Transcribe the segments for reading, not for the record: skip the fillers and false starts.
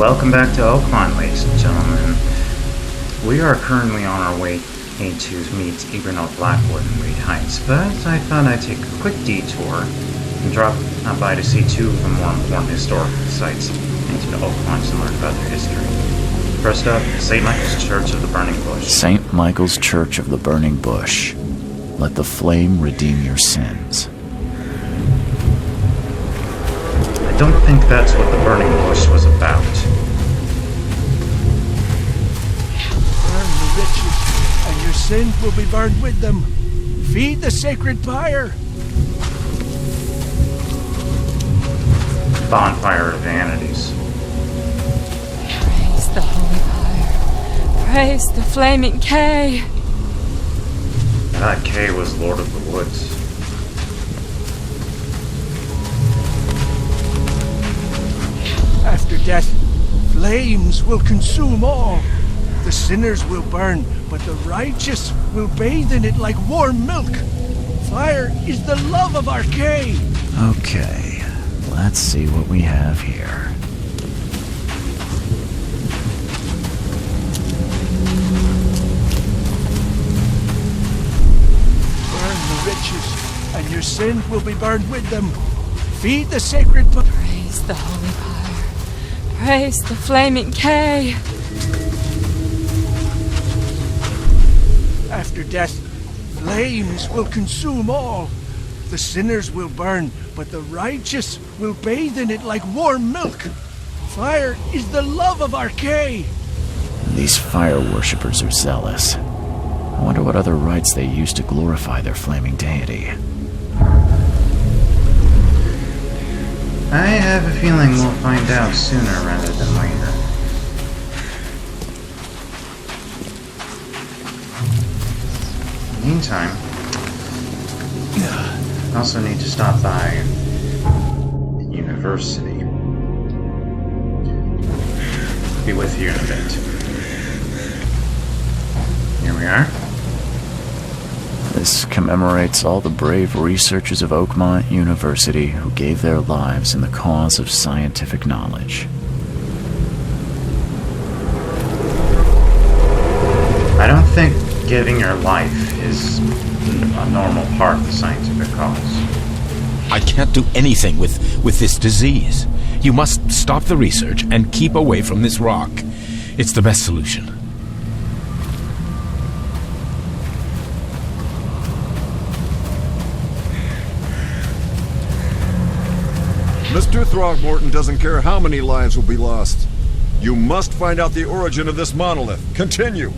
Welcome back to Oakmont, ladies and gentlemen. We are currently on our way to meet Ebernold Blackwood in Reed Heights, but I thought I'd take a quick detour and drop by to see two of the more important historical sites into Oakmont and learn about their history. First up, St. Michael's Church of the Burning Bush. St. Michael's Church of the Burning Bush. Let the flame redeem your sins. I don't think that's what the Burning Bush was about. Burn the riches, and your sins will be burned with them. Feed the sacred fire. Bonfire of Vanities. Praise the holy fire. Praise the flaming K. That K was Lord of the Woods. After death, flames will consume all. The sinners will burn, but the righteous will bathe in it like warm milk. Fire is the love of our K. Okay, let's see what we have here. Burn the riches, and your sins will be burned with them. Feed the sacred fire. Praise the holy fire. Praise the flaming K. After death, flames will consume all. The sinners will burn, but the righteous will bathe in it like warm milk. Fire is the love of our K. These fire worshippers are zealous. I wonder what other rites they use to glorify their flaming deity. I have a feeling we'll find out sooner rather than later. In the meantime, I also need to stop by the university. Be with you in a bit. Here we are. This commemorates all the brave researchers of Oakmont University who gave their lives in the cause of scientific knowledge. I don't think giving your life is a normal part of the scientific cause. I can't do anything with this disease. You must stop the research and keep away from this rock. It's the best solution. Mr. Throgmorton doesn't care how many lives will be lost. You must find out the origin of this monolith. Continue.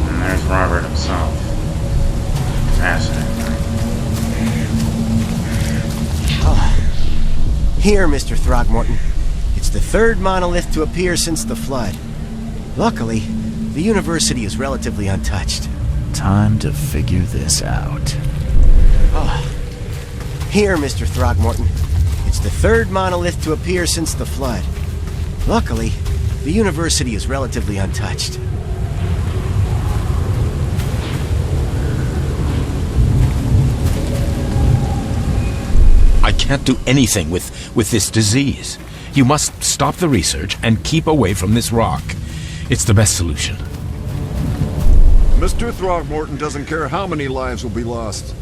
And there's Robert himself. Fascinating. Here, Mr. Throgmorton. It's the third monolith to appear since the flood. Luckily, the university is relatively untouched. Time to figure this out. Here, Mr. Throgmorton. It's the third monolith to appear since the flood. Luckily, the university is relatively untouched. I can't do anything with this disease. You must stop the research and keep away from this rock. It's the best solution. Mr. Throgmorton doesn't care how many lives will be lost.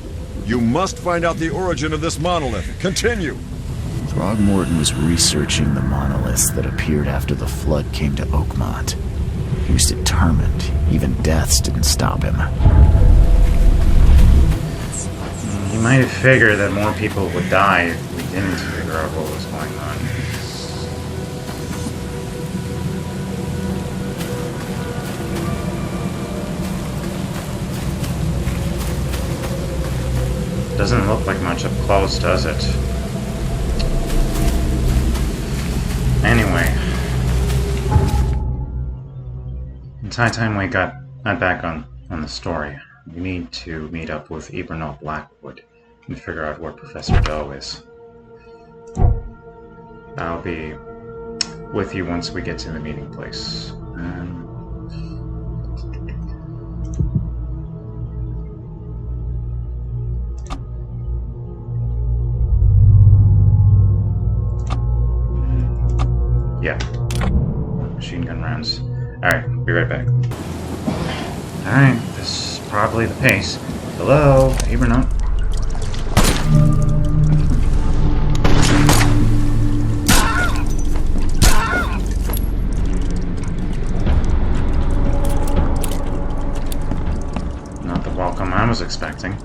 You must find out the origin of this monolith. Continue. Throgmorton was researching the monoliths that appeared after the flood came to Oakmont. He was determined. Even deaths didn't stop him. You might have figured that more people would die if we didn't figure out what was going on. Doesn't look like much up close, does it? Anyway. It's high time we got back on the story. We need to meet up with Ebernold Blackwood and figure out where Professor Doe is. I'll be with you once we get to the meeting place. Yeah. Machine gun rounds. Alright, be right back. Alright, this is probably the pace. Hello, Abernaut. Not the welcome I was expecting.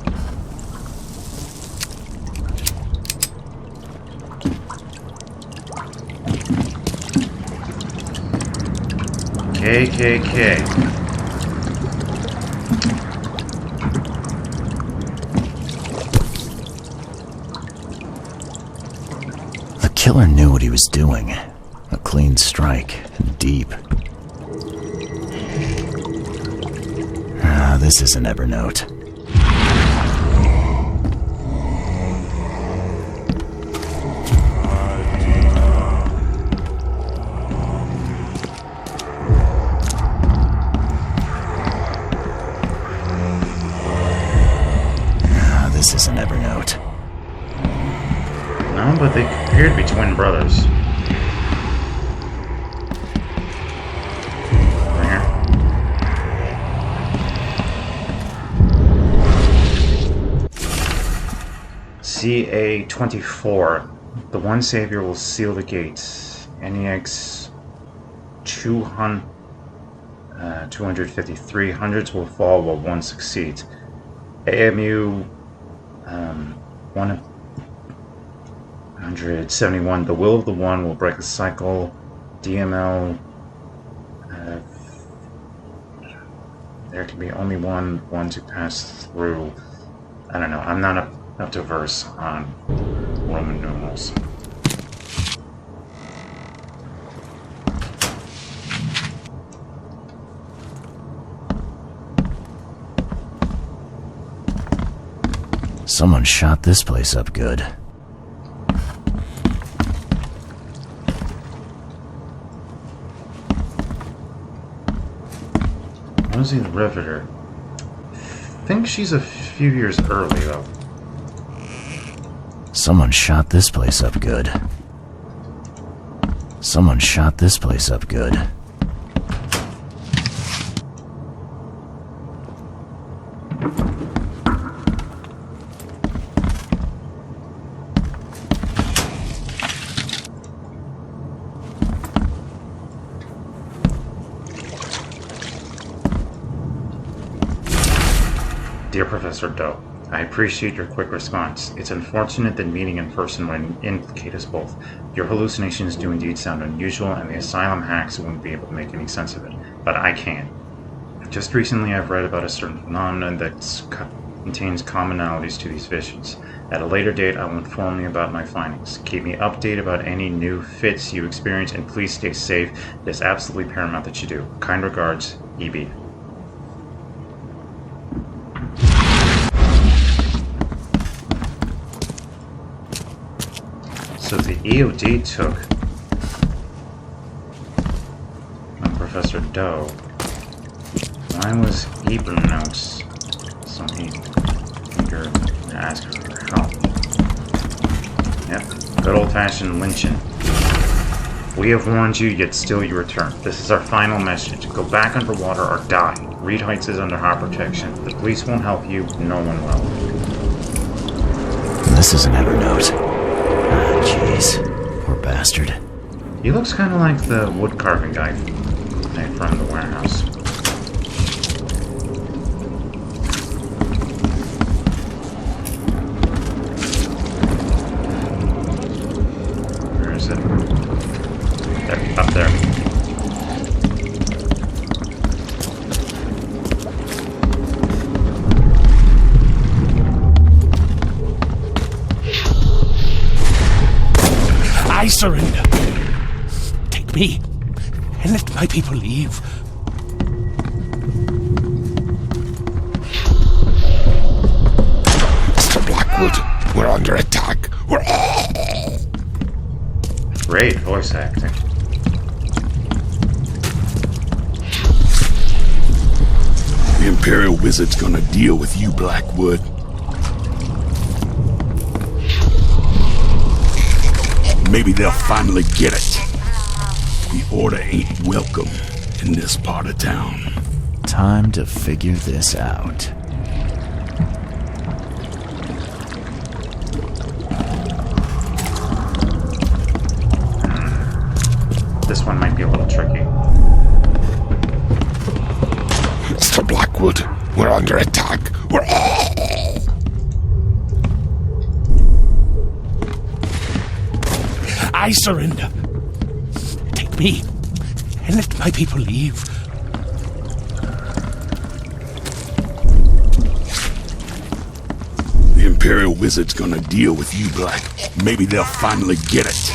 KKK. The killer knew what he was doing. A clean strike, and deep. Ah, this isn't Evernote. This isn't Evernote. No, but they appear to be twin brothers. Over here. CA-24. The one savior will seal the gates. NEX 253. Hundreds will fall while one succeeds. AMU 171. The will of the one will break the cycle. DML. There can be only one to pass through. I don't know. I'm not up to verse on Roman numerals. Someone shot this place up good. Rosie the Riveter. I think she's a few years early, though. Someone shot this place up good. Someone shot this place up good. Dear Professor Doe, I appreciate your quick response. It's unfortunate that meeting in person would implicate us both. Your hallucinations do indeed sound unusual, and the asylum hacks wouldn't be able to make any sense of it. But I can. Just recently I've read about a certain phenomenon that contains commonalities to these visions. At a later date I will inform you about my findings. Keep me updated about any new fits you experience, and please stay safe. It is absolutely paramount that you do. Kind regards, EB. So the EOD took on Professor Doe. Why was Ebernote so eager to ask her for help? Yep, good old-fashioned lynching. We have warned you, yet still you return. This is our final message. Go back underwater or die. Reed Heights is under our protection. The police won't help you. No one will. This isn't Evernote. Ah, jeez. Poor bastard. He looks kind of like the wood carving guy from the warehouse. Where is it? There, up there. I surrender. Take me, and let my people leave. Mr. Blackwood, we're under attack. Great voice acting. The Imperial Wizard's gonna deal with you, Blackwood. Maybe they'll finally get it. The Order ain't welcome in this part of town. Time to figure this out. This one might be a little tricky. Mr. Blackwood, we're under attack. I surrender. Take me and let my people leave. The Imperial Wizard's gonna deal with you, Black. Maybe they'll finally get it.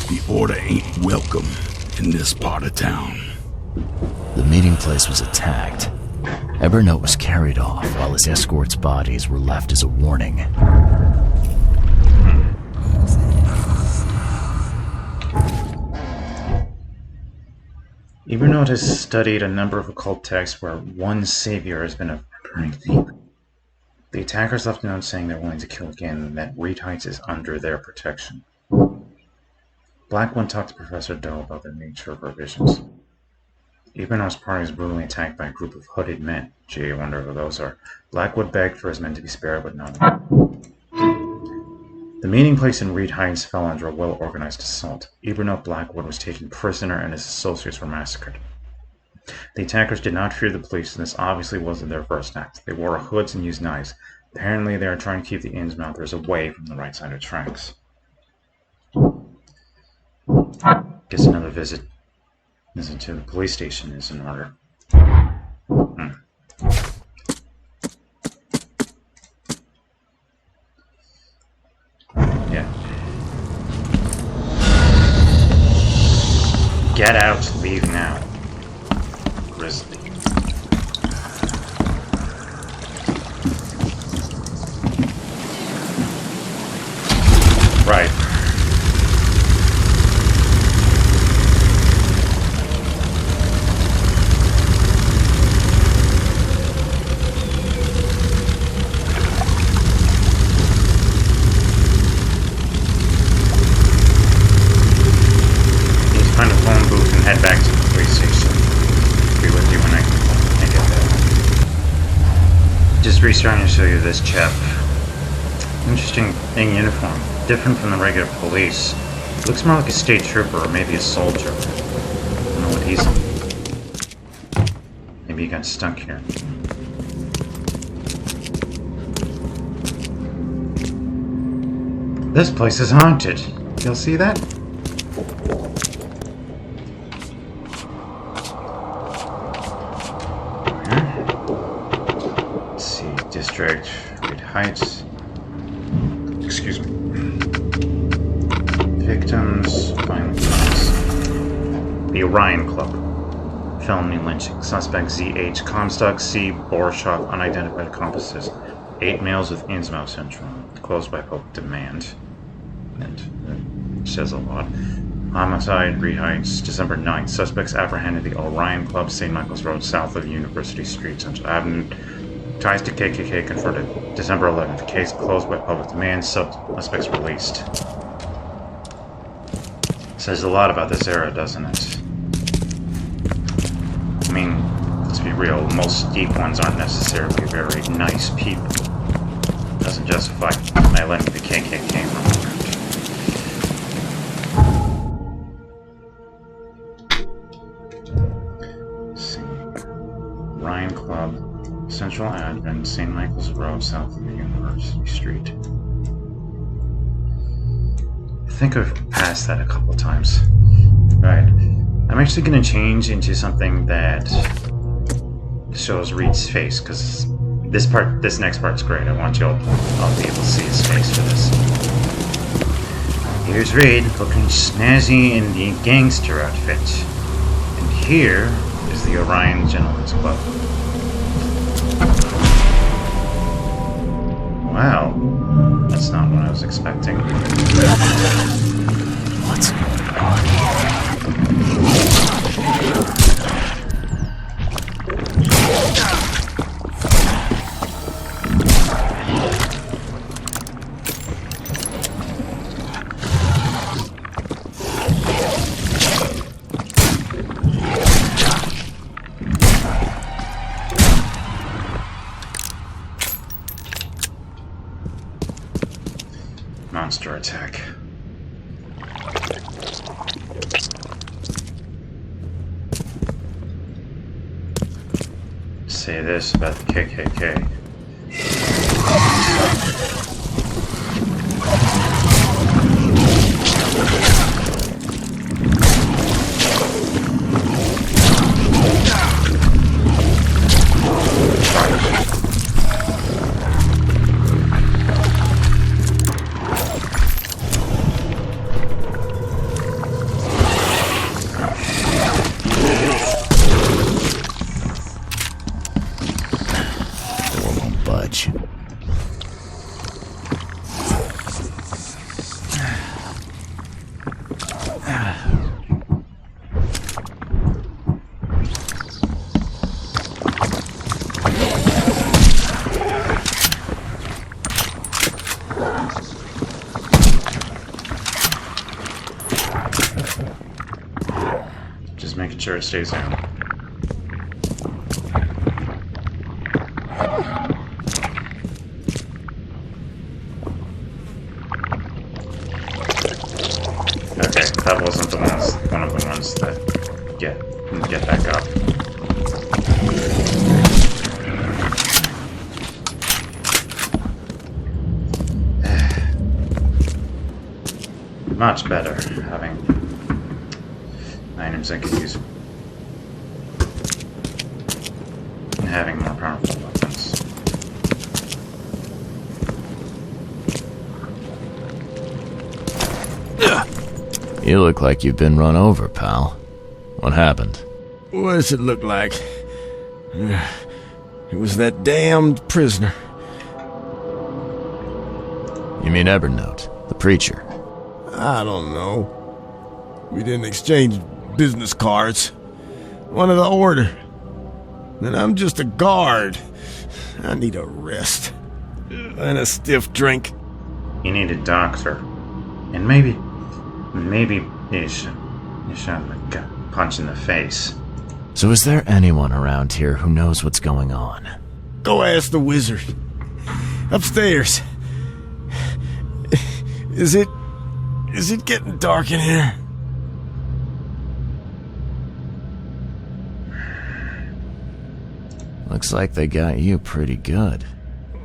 The Order ain't welcome in this part of town. The meeting place was attacked. Evernote was carried off while his escort's bodies were left as a warning. Evernote has studied a number of occult texts where one savior has been a recurring theme. The attackers left a note saying they're willing to kill again and that Reed Heights is under their protection. Blackwood talked to Professor Doe about the nature of her visions. Evernote's party was brutally attacked by a group of hooded men. Gee, I wonder who those are. Blackwood begged for his men to be spared, but none. The meeting place in Reed Heights fell under a well-organized assault. Evernote Blackwood was taken prisoner and his associates were massacred. The attackers did not fear the police, and this obviously wasn't their first act. They wore hoods and used knives. Apparently, they are trying to keep the Innsmouthers away from the right side of tracks. Guess another visit to the police station is in order. Yeah. Get out, leave now. Grizzly. Right. Find a phone booth and head back to the police station. Be with you when I get there. Just restarting to show you this chap. Interesting in uniform. Different from the regular police. Looks more like a state trooper or maybe a soldier. I don't know what he's... Maybe he got stuck here. This place is haunted. You'll see that? District, Reed Heights. Excuse me. Victims, violent crimes. The Orion Club. Felony lynching. Suspect ZH, Comstock C, Borshoff, unidentified accomplices. 8 males with Innsmouth syndrome. Closed by public demand. And it says a lot. Homicide, Reed Heights, December 9th. Suspects apprehended the Orion Club, St. Michael's Road, south of University Street, Central Avenue. Ties to KKK confronted. December 11th. Case closed by public demand. Suspects released. Says a lot about this era, doesn't it? I mean, let's be real. Most deep ones aren't necessarily very nice people. Doesn't justify my letting the KKK run around. Let's see. Ryan Club. Central Advent, St. Michael's Road, south of the University Street. I think I've passed that a couple of times. Right. I'm actually going to change into something that shows Reed's face, because this next part's great. I want you all be able to see his face for this. Here's Reed, looking snazzy in the gangster outfit. And here is the Orion Gentlemen's Club. Wow, that's not what I was expecting. What's going on here? monster attack. Say this about the KKK. Just making sure it stays down. Okay, that wasn't one of the ones that get back up. Much better having items I can use and having more powerful weapons. You look like you've been run over, pal. What happened? What does it look like? It was that damned prisoner. You mean Evernote, the preacher? I don't know. We didn't exchange business cards. One of the order. And I'm just a guard. I need a rest. And a stiff drink. You need a doctor. And maybe you should have a punch in the face. So is there anyone around here who knows what's going on? Go ask the wizard. Upstairs. Is it getting dark in here? Looks like they got you pretty good.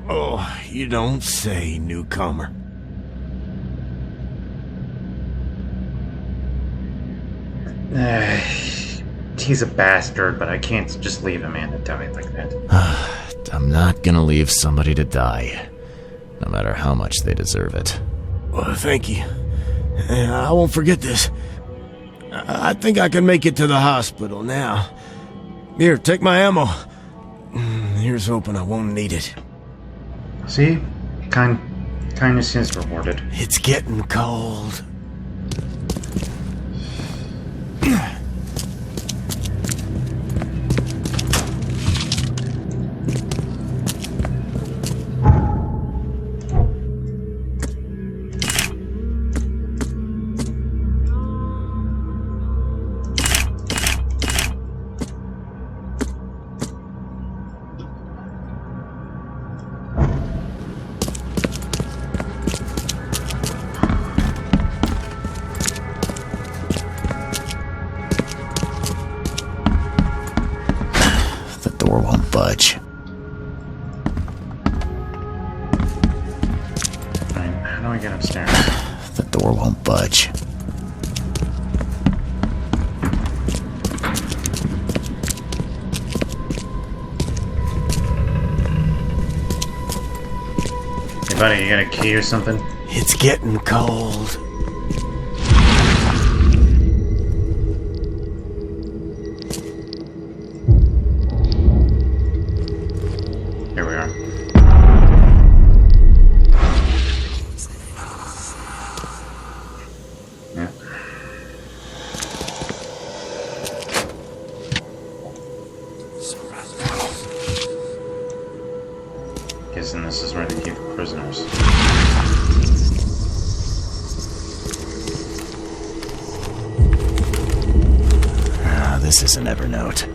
Oh, you don't say, newcomer. He's a bastard, but I can't just leave a man to die like that. I'm not gonna leave somebody to die, no matter how much they deserve it. Well, thank you. I won't forget this. I think I can make it to the hospital now. Here, take my ammo. Here's hoping I won't need it. See? Kindness is rewarded. It's getting cold. Budge. Fine. How do I get upstairs? The door won't budge. Hey buddy, you got a key or something? It's getting cold. Here we are. Yeah. Guessing this is where they keep prisoners. This is an Evernote.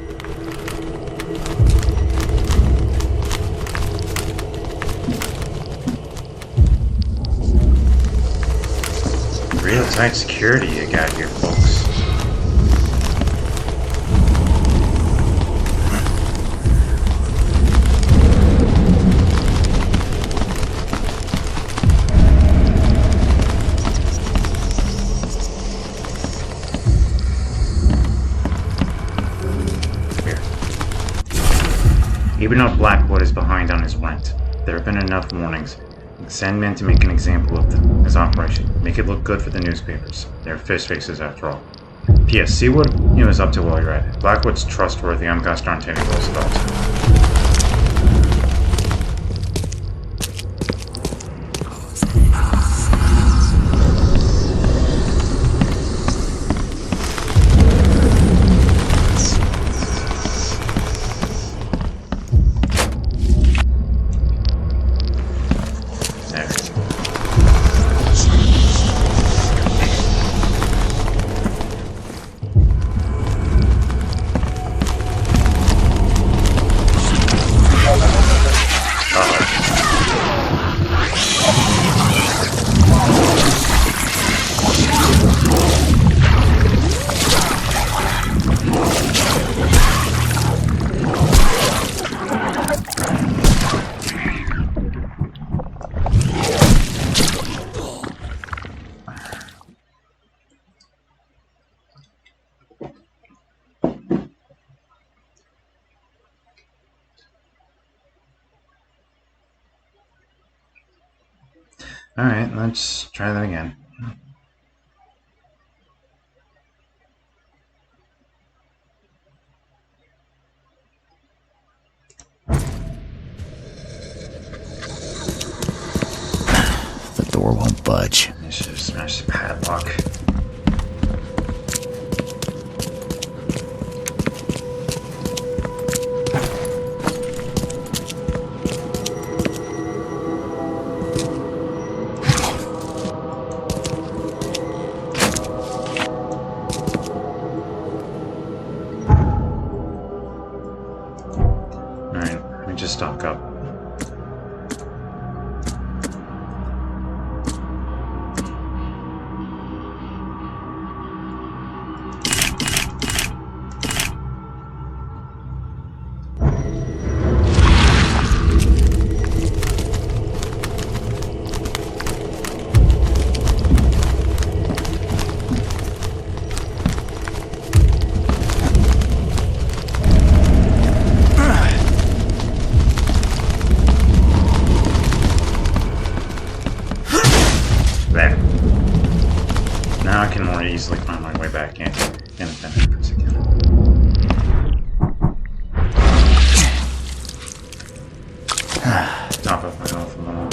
real tight security you got here, folks. Even though Blackwood is behind on his rent, there have been enough warnings. Send men to make an example of his operation. Make it look good for the newspapers. They're fish faces after all. P.S. See what he was up to while you're at it. Blackwood's trustworthy. I'm gosh darn Teddy Roosevelt. Alright, let's try that again. The door won't budge. I should have smashed the padlock. Just stock up. Now I can more easily find my way back in the entrance again. Top of my health a little.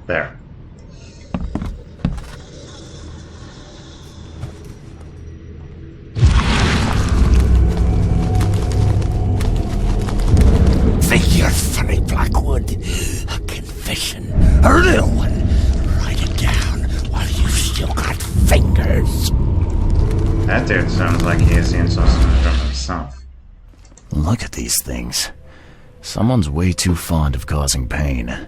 There. Think you're funny, Blackwood? A confession, a real one. Write it down while you've still got fingers. That dude sounds like he has the insult syndrome himself. Look at these things. Someone's way too fond of causing pain.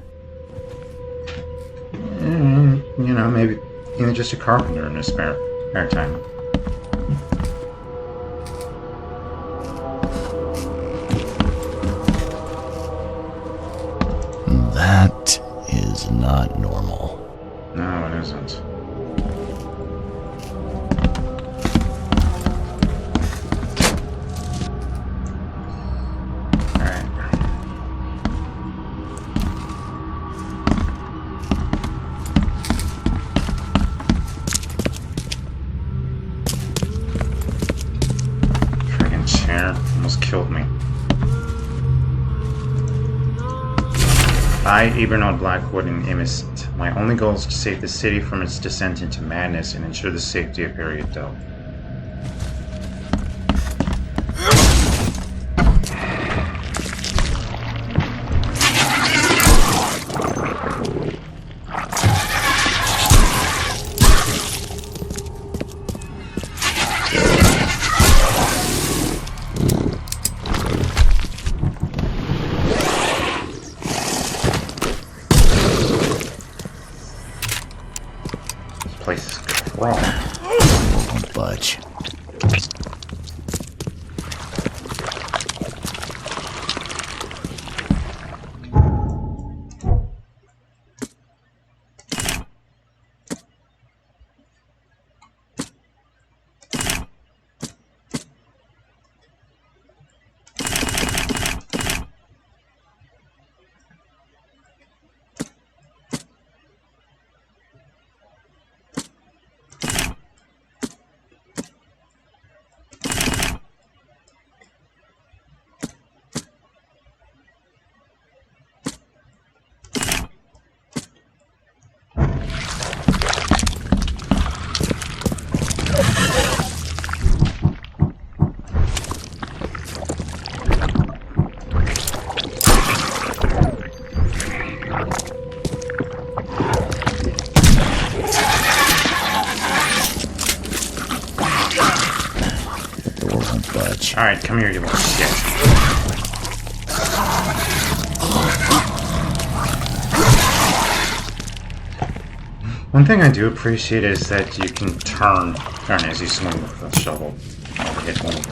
You know, maybe even just a carpenter in his spare time. That is not normal. No, it isn't. almost killed me. I, Ebernold Blackwood, am innocent. My only goal is to save the city from its descent into madness and ensure the safety of Harriet Doe. Won't budge. Alright, come here, you little shit. One thing I do appreciate is that you can turn as you swing with the shovel. Hit one of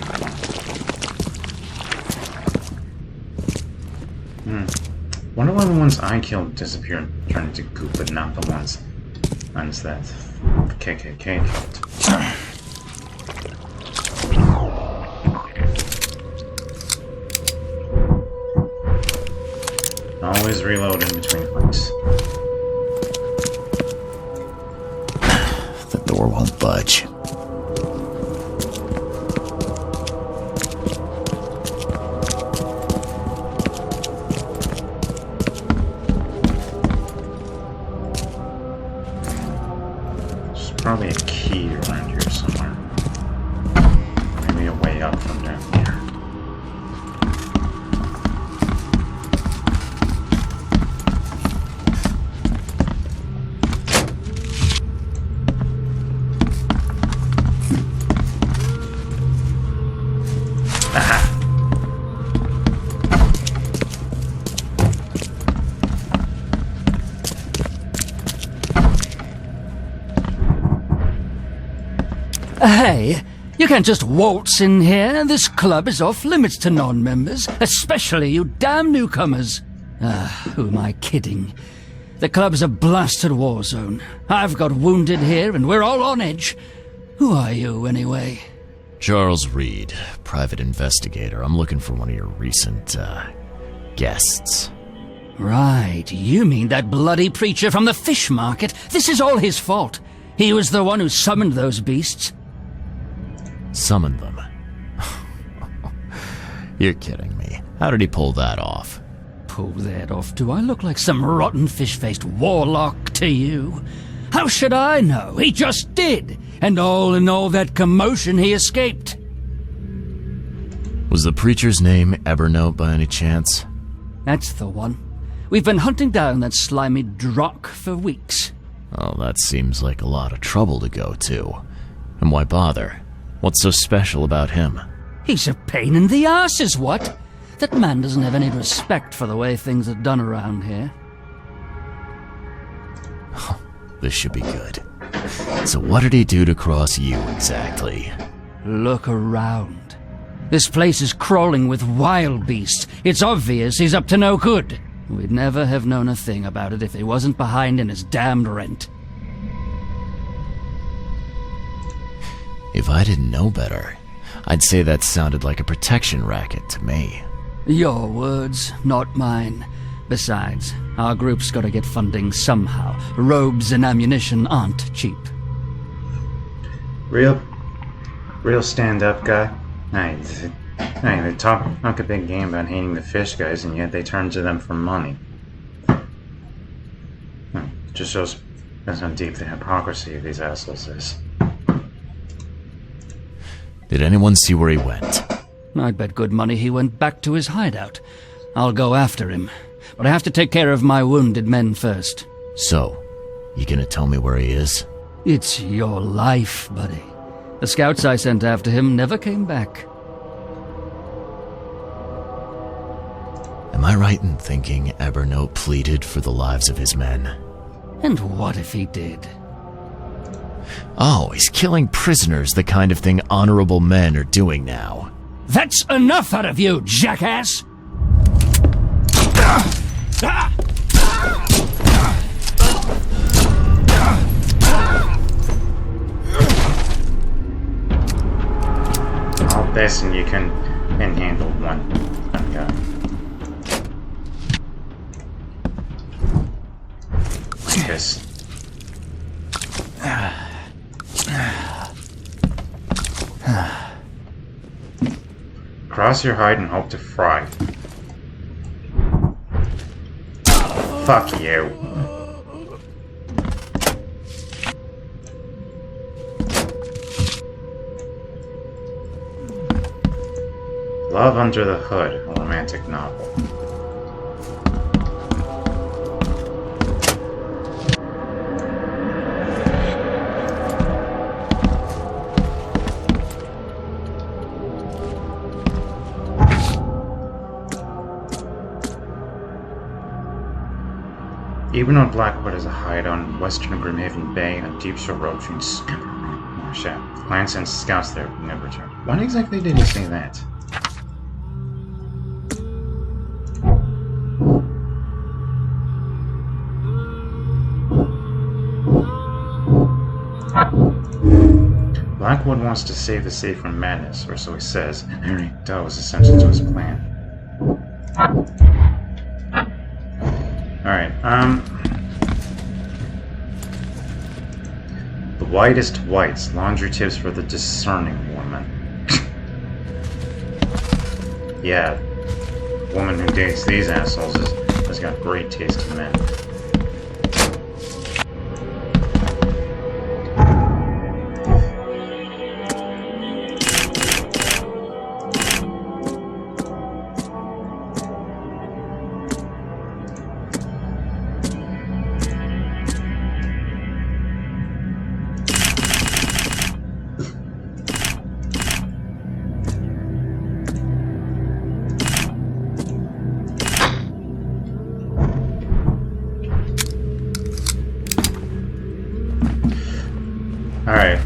them. Wonder why the ones I killed disappear and turn into goop, but not the ones that the KKK killed. Always reload in between fights. The door won't budge. There's probably a key around here somewhere. Maybe a way up from down here. Hey, you can't just waltz in here. This club is off limits to non-members, especially you damn newcomers. Who am I kidding? The club's a blasted war zone. I've got wounded here, and we're all on edge. Who are you, anyway? Charles Reed, private investigator. I'm looking for one of your recent, guests. Right, you mean that bloody preacher from the fish market? This is all his fault. He was the one who summoned those beasts. Summoned them? You're kidding me. How did he pull that off? Pull that off? Do I look like some rotten fish-faced warlock to you? How should I know? He just did. And all in all that commotion, he escaped. Was the preacher's name Evernote by any chance? That's the one. We've been hunting down that slimy drock for weeks. Oh, that seems like a lot of trouble to go to. And why bother? What's so special about him? He's a pain in the arse, is what? That man doesn't have any respect for the way things are done around here. This should be good. So what did he do to cross you, exactly? Look around. This place is crawling with wild beasts. It's obvious he's up to no good. We'd never have known a thing about it if he wasn't behind in his damned rent. If I didn't know better, I'd say that sounded like a protection racket to me. Your words, not mine. Besides, our group's gotta get funding somehow. Robes and ammunition aren't cheap. Real stand-up guy? Nice. Hey, they talk a big game about hating the fish guys, and yet they turn to them for money. It just shows how deep the hypocrisy of these assholes is. Did anyone see where he went? I'd bet good money he went back to his hideout. I'll go after him, but I have to take care of my wounded men first. So, you gonna tell me where he is? It's your life, buddy. The scouts I sent after him never came back. Am I right in thinking Ebernote pleaded for the lives of his men? And what if he did? Oh, he's killing prisoners, the kind of thing honorable men are doing now. That's enough out of you, jackass! I'll bet you can handle one guy. Yes. Cross your hide and hope to fry. Fuck you. Love Under the Hood, a romantic novel. Ebernote Blackwood is a hide on western Grimhaven Bay on Deep Shore Road between Skipper. Clan sends scouts there, but never return. When exactly did he say that? Blackwood wants to save the city from madness, or so he says. Henry Doe is essential to his plan. Alright, the whitest whites, laundry tips for the discerning woman. Yeah, the woman who dates these assholes has got great taste in men. Alright,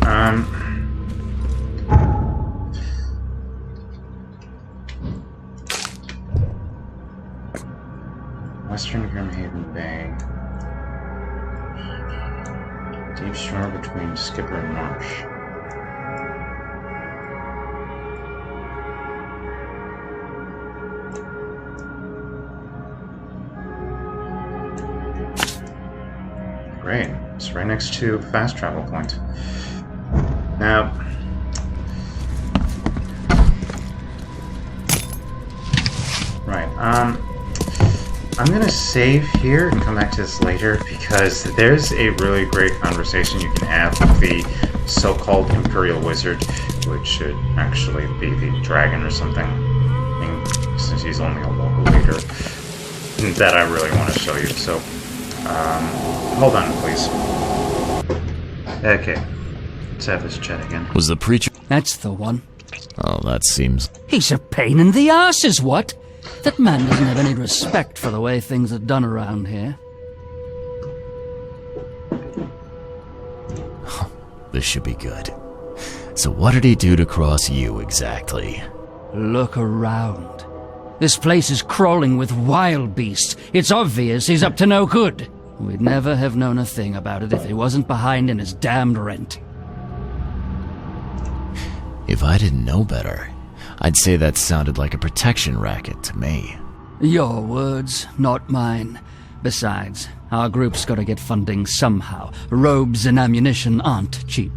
Western Grimhaven Bay. Deep shore between Skipper and Marsh. Great. It's right next to fast travel point. Now, right, I'm gonna save here and come back to this later because there's a really great conversation you can have with the so-called Imperial Wizard, which should actually be the dragon or something, since he's only a local leader, that I really want to show you. So, hold on, please. Okay, let's have this chat again. Was the preacher... That's the one. Oh, that seems... He's a pain in the arse, is what? That man doesn't have any respect for the way things are done around here. This should be good. So what did he do to cross you, exactly? Look around. This place is crawling with wild beasts. It's obvious he's up to no good. We'd never have known a thing about it if he wasn't behind in his damned rent. If I didn't know better, I'd say that sounded like a protection racket to me. Your words, not mine. Besides, our group's got to get funding somehow. Robes and ammunition aren't cheap.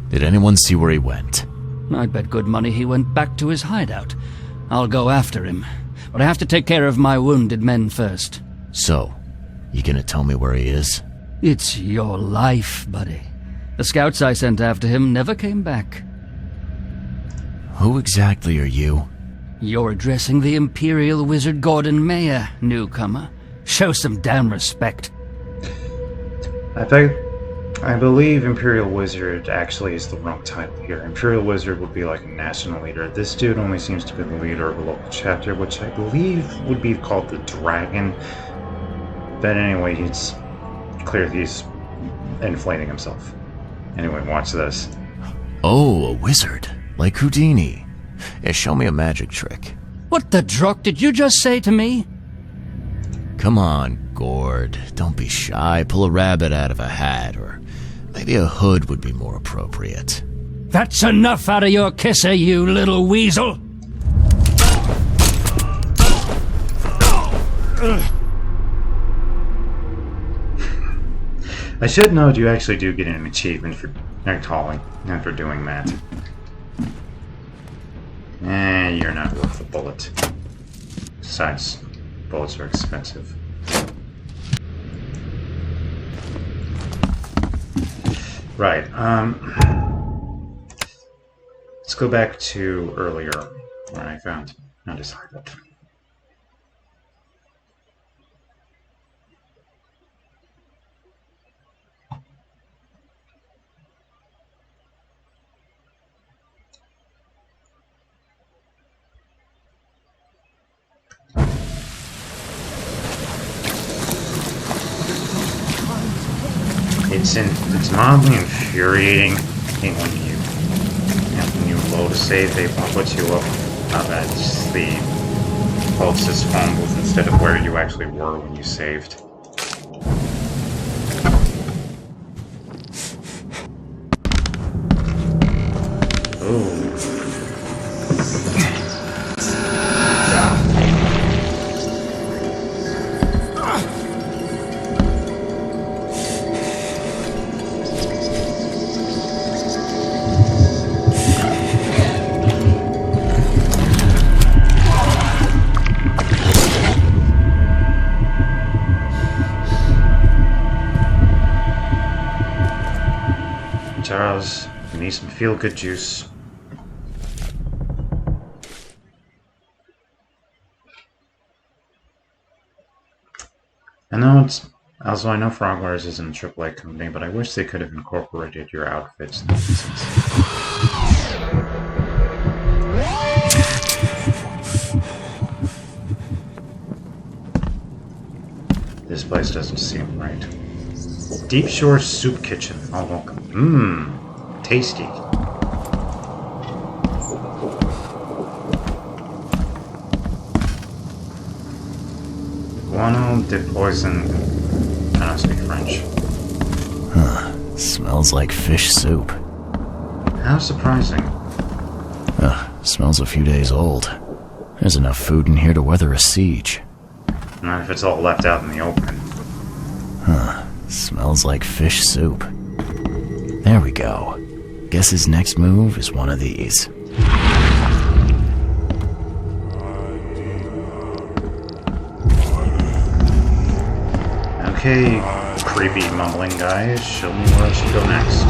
Did anyone see where he went? I'd bet good money he went back to his hideout. I'll go after him, but I have to take care of my wounded men first. So, you gonna tell me where he is? It's your life, buddy. The scouts I sent after him never came back. Who exactly are you? You're addressing the Imperial Wizard Gordon Mayer, newcomer. Show some damn respect. I believe Imperial Wizard actually is the wrong title here. Imperial Wizard would be like a national leader. This dude only seems to be the leader of a local chapter, which I believe would be called the Dragon. But anyway, he's clearly inflating himself. Anyway, watch this. Oh, a wizard. Like Houdini. Yeah, show me a magic trick. What the drock did you just say to me? Come on, Gord. Don't be shy. Pull a rabbit out of a hat, or maybe a hood would be more appropriate. That's enough out of your kisser, you little weasel! I should note you actually do get an achievement for calling and for doing that. You're not worth a bullet. Besides, bullets are expensive. Right, let's go back to earlier where I found undecided. It's mildly infuriating when you load a save, they put you up at the closest phone booth instead of where you actually were when you saved. Ooh. Charles, you need some feel-good juice. I know Frogwares isn't a AAA company, but I wish they could have incorporated your outfits. This place doesn't seem right. Deep Shore Soup Kitchen. Oh, welcome. Mmm. Tasty. Guano de poison. I don't speak French. Huh. Smells like fish soup. How surprising. Smells a few days old. There's enough food in here to weather a siege. Not if it's all left out in the open. Huh. Smells like fish soup. There we go. Guess his next move is one of these. Okay, creepy mumbling guys, show me where I should go next.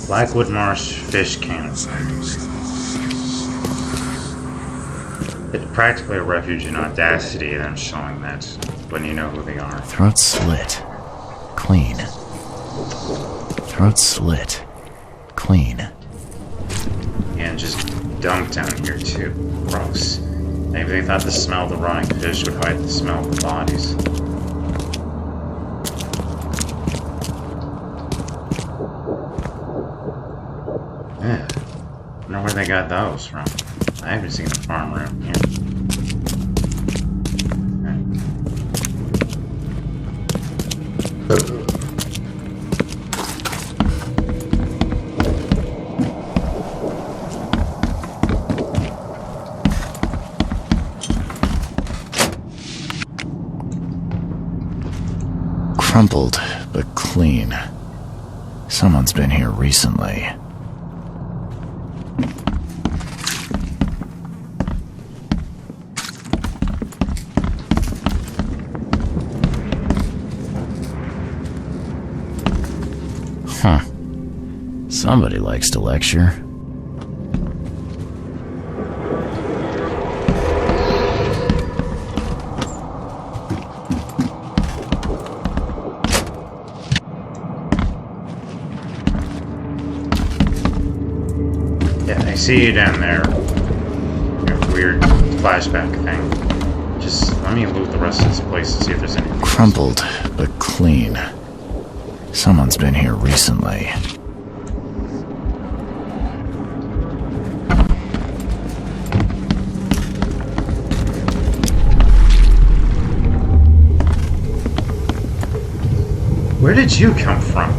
Blackwood Marsh Fish Cannon. It's practically a refuge in audacity, and I'm showing that when you know who they are. Throat slit. Clean. Throat slit. Clean. Yeah, and just dumped down here too. Gross. Maybe they thought the smell of the rotting fish would hide the smell of the bodies. Yeah. Wonder where they got those from. I haven't seen a farm around here. Crumpled, but clean. Someone's been here recently. Huh. Somebody likes to lecture. Yeah, I see you down there. Your weird flashback thing. Just let me loot the rest of this place and see if there's anything. Crumpled, but clean. Someone's been here recently. Where did you come from?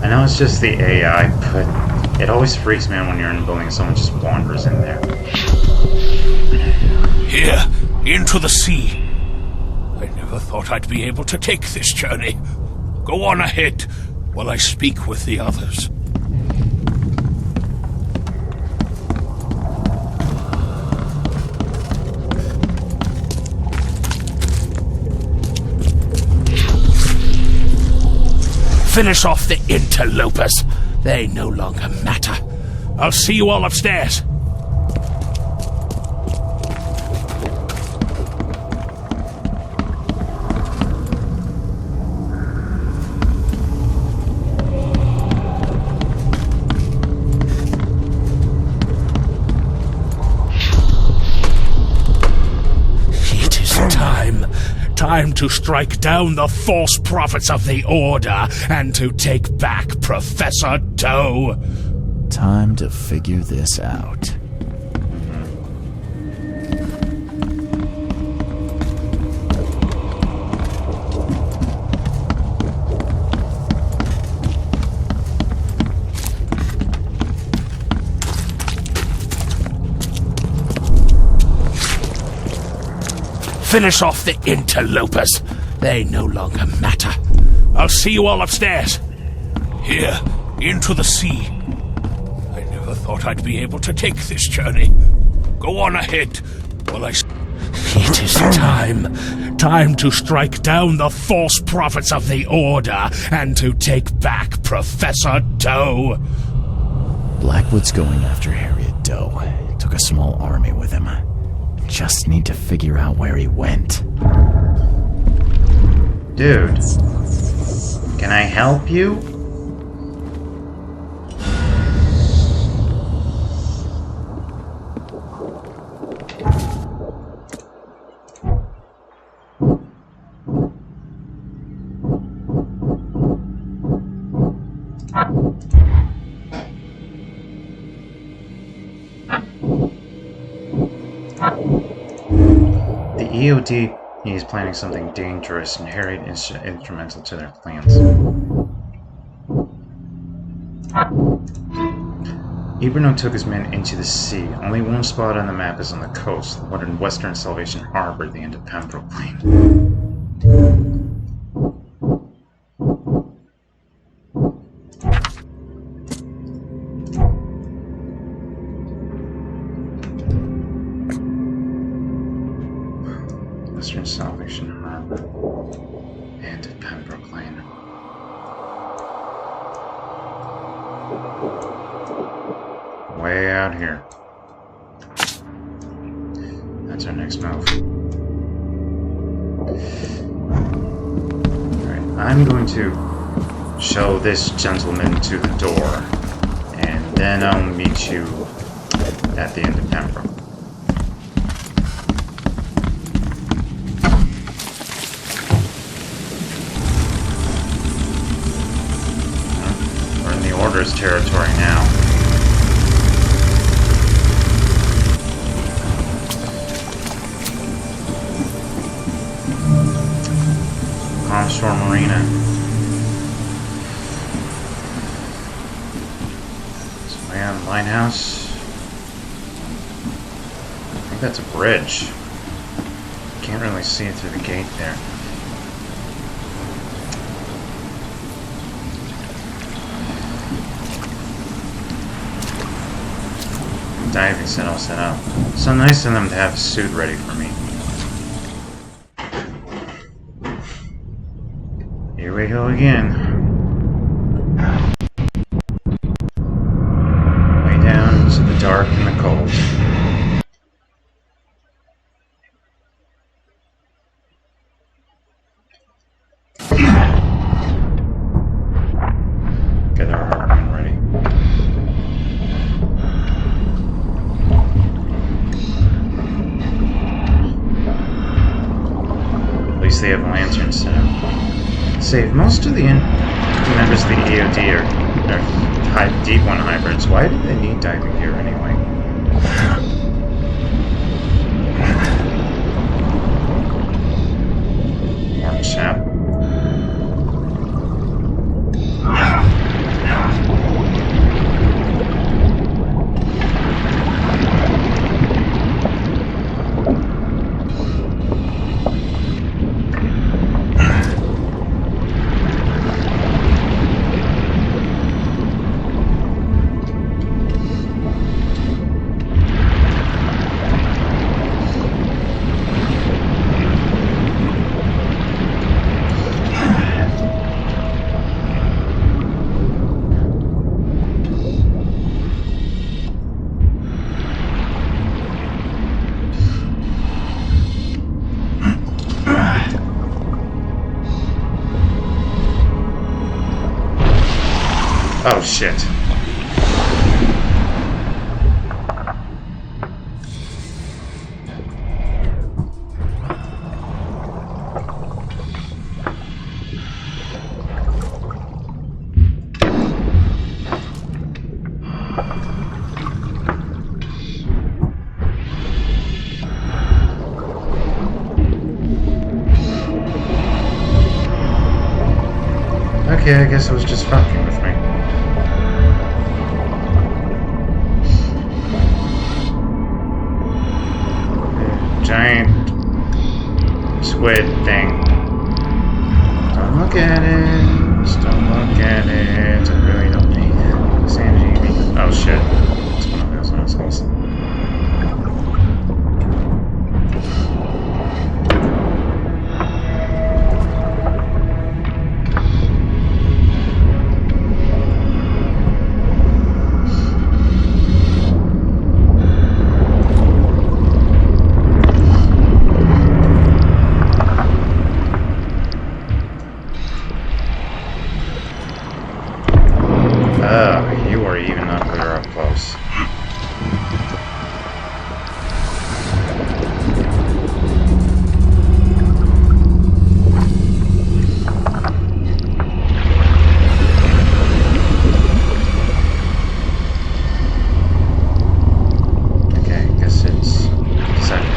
I know it's just the AI, but it always freaks me out when you're in a building and someone just wanders in there. Here, into the sea. I never thought I'd be able to take this journey. Go on ahead while I speak with the others. Finish off the interlopers. They no longer matter. I'll see you all upstairs. Time to strike down the false prophets of the Order and to take back Professor Doe. Time to figure this out. Finish off the interlopers. They no longer matter. I'll see you all upstairs. Here, into the sea. I never thought I'd be able to take this journey. Go on ahead while I... It is time to strike down the false prophets of the Order and to take back Professor Doe. Blackwood's going after Harriet Doe. Took a small army with him. Just need to figure out where he went. Dude, can I help you? The EOD is planning something dangerous, and Harriet is instrumental to their plans. Ibrano took his men into the sea. Only one spot on the map is on the coast, the one in Western Salvation Harbor, the end of Pembroke Plain. Western Salvation Harbor and at Pembroke Lane. Way out here. That's our next move. Alright, I'm going to show this gentleman to the door, and then I'll meet you at the end of Pembroke. Order's territory now. Onshore Marina. This way on the lighthouse. I think that's a bridge. Can't really see it through the gate there. diving set all set up. So nice of them to have a suit ready for me. Here we go again. Way down into the dark and the cold. Get our harpoon ready. At least they have lanterns set up. Save most of the members of the EOD are deep one hybrids. Why do they need diving gear anyway? More sap. Oh shit. Okay, I guess it was just fucking with me. Giant squid thing. Don't look at it. Just don't look at it. I really don't need it. Sanjeevi. Oh shit. It's one of those assholes. You are even uglier up close. Okay, I guess it's decided.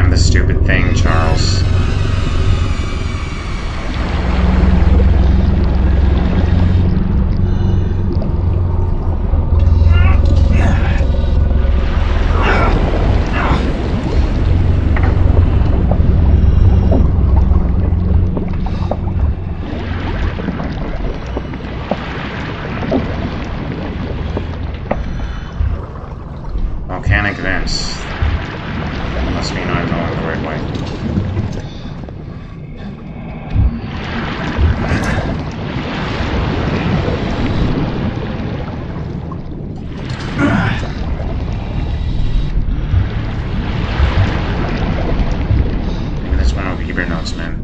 The stupid thing, Charles. Volcanic vents. Must mean I'm going the right way. Maybe that's one of the Hebrew notes, man.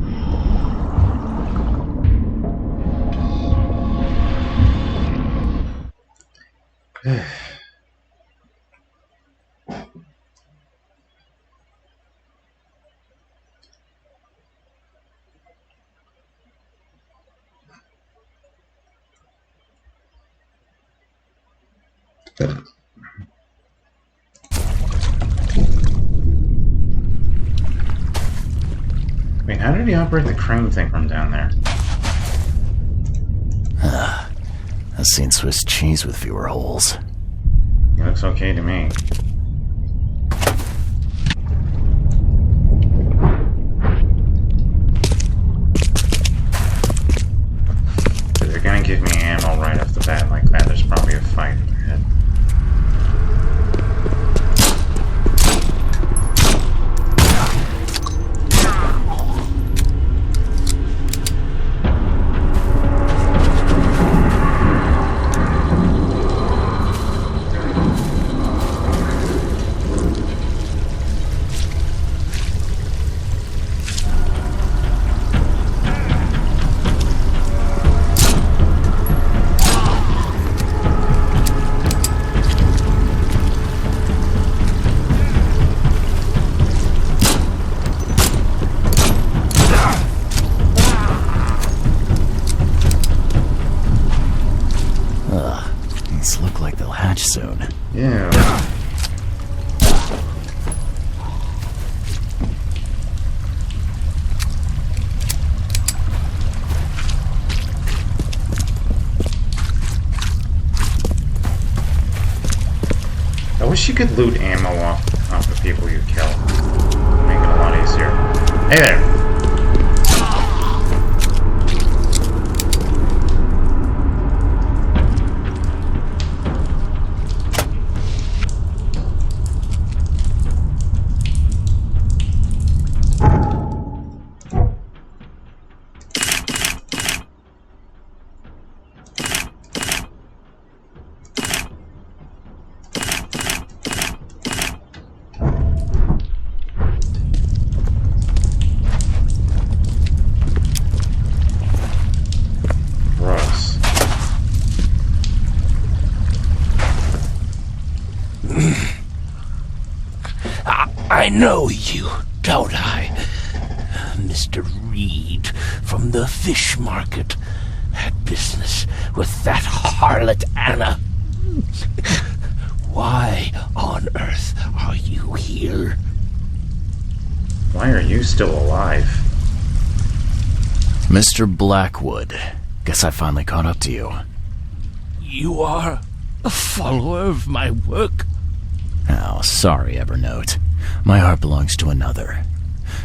Wait, how did he operate the crane thing from down there? I've seen Swiss cheese with fewer holes. He looks okay to me. wish you could loot ammo off the people you kill. Make it a lot easier. Hey there! I know you, don't I? Mr. Reed from the fish market had business with that harlot Anna. Why on earth are you here? Why are you still alive? Mr. Blackwood, guess I finally caught up to you. You are a follower of my work? Oh, sorry, Evernote. My heart belongs to another.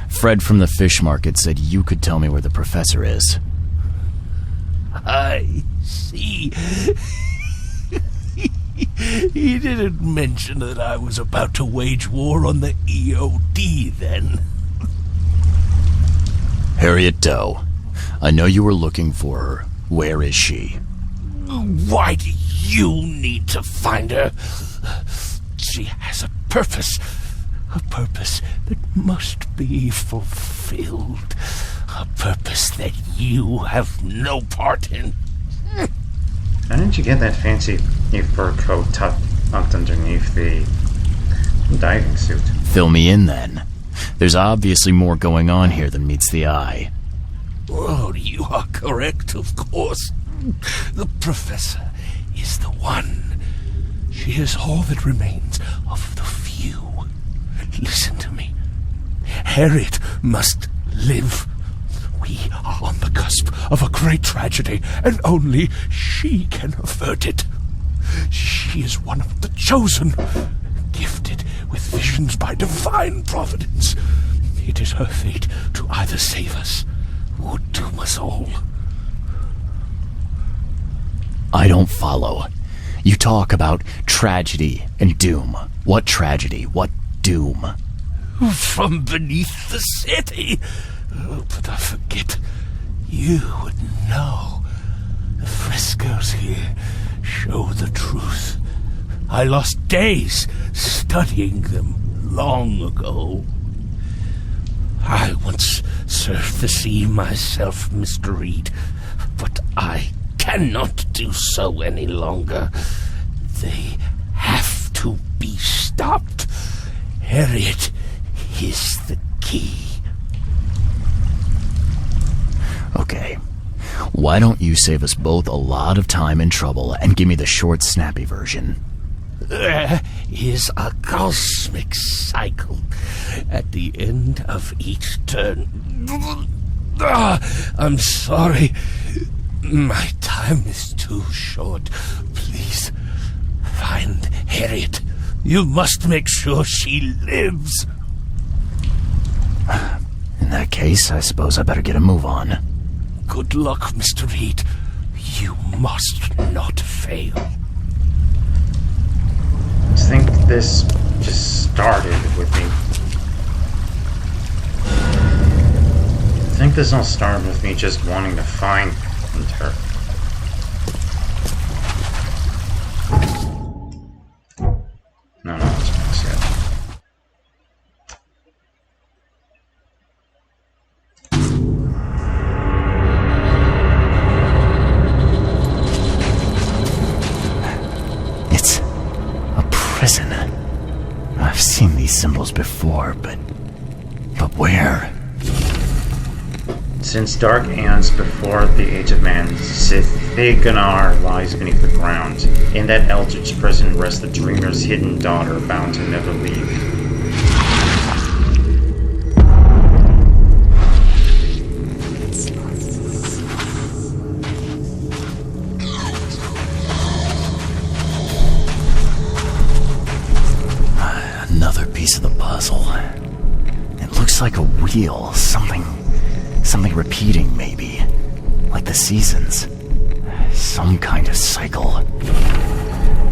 Fred from the fish market said you could tell me where the professor is. I see. He didn't mention that I was about to wage war on the EOD then. Harriet Doe. I know you were looking for her. Where is she? Why do you need to find her? She has a purpose that must be fulfilled. A purpose that you have no part in. How did you get that fancy fur coat tucked underneath the diving suit? Fill me in, then. There's obviously more going on here than meets the eye. Oh, you are correct, of course. The professor is the one. She is all that remains of the few. Listen to me. Harriet must live. We are on the cusp of a great tragedy, and only she can avert it. She is one of the chosen, gifted with visions by divine providence. It is her fate to either save us or doom us all. I don't follow. You talk about tragedy and doom. What tragedy? What doom? From beneath the city. Oh, but I forget. You would know. The frescoes here show the truth. I lost days studying them long ago. I once served the sea myself, Mr. Reed, but I cannot do so any longer. They have to be stopped. Harriet is the key. Okay. Why don't you save us both a lot of time and trouble and give me the short, snappy version? There is a cosmic cycle at the end of each turn. I'm sorry. My time is too short. Please, find Harriet. You must make sure she lives. In that case, I suppose I better get a move on. Good luck, Mr. Reed. You must not fail. I think this just started with me. I think this all started with me just wanting to find her. No, that's it. It's a prison. I've seen these symbols before, but where? Since dark aeons before the Age of Man, Sith Theganar lies beneath the ground. In that eldritch prison rests the dreamer's hidden daughter, bound to never leave. looks like a wheel. Something repeating, maybe. Like the seasons. Some kind of cycle.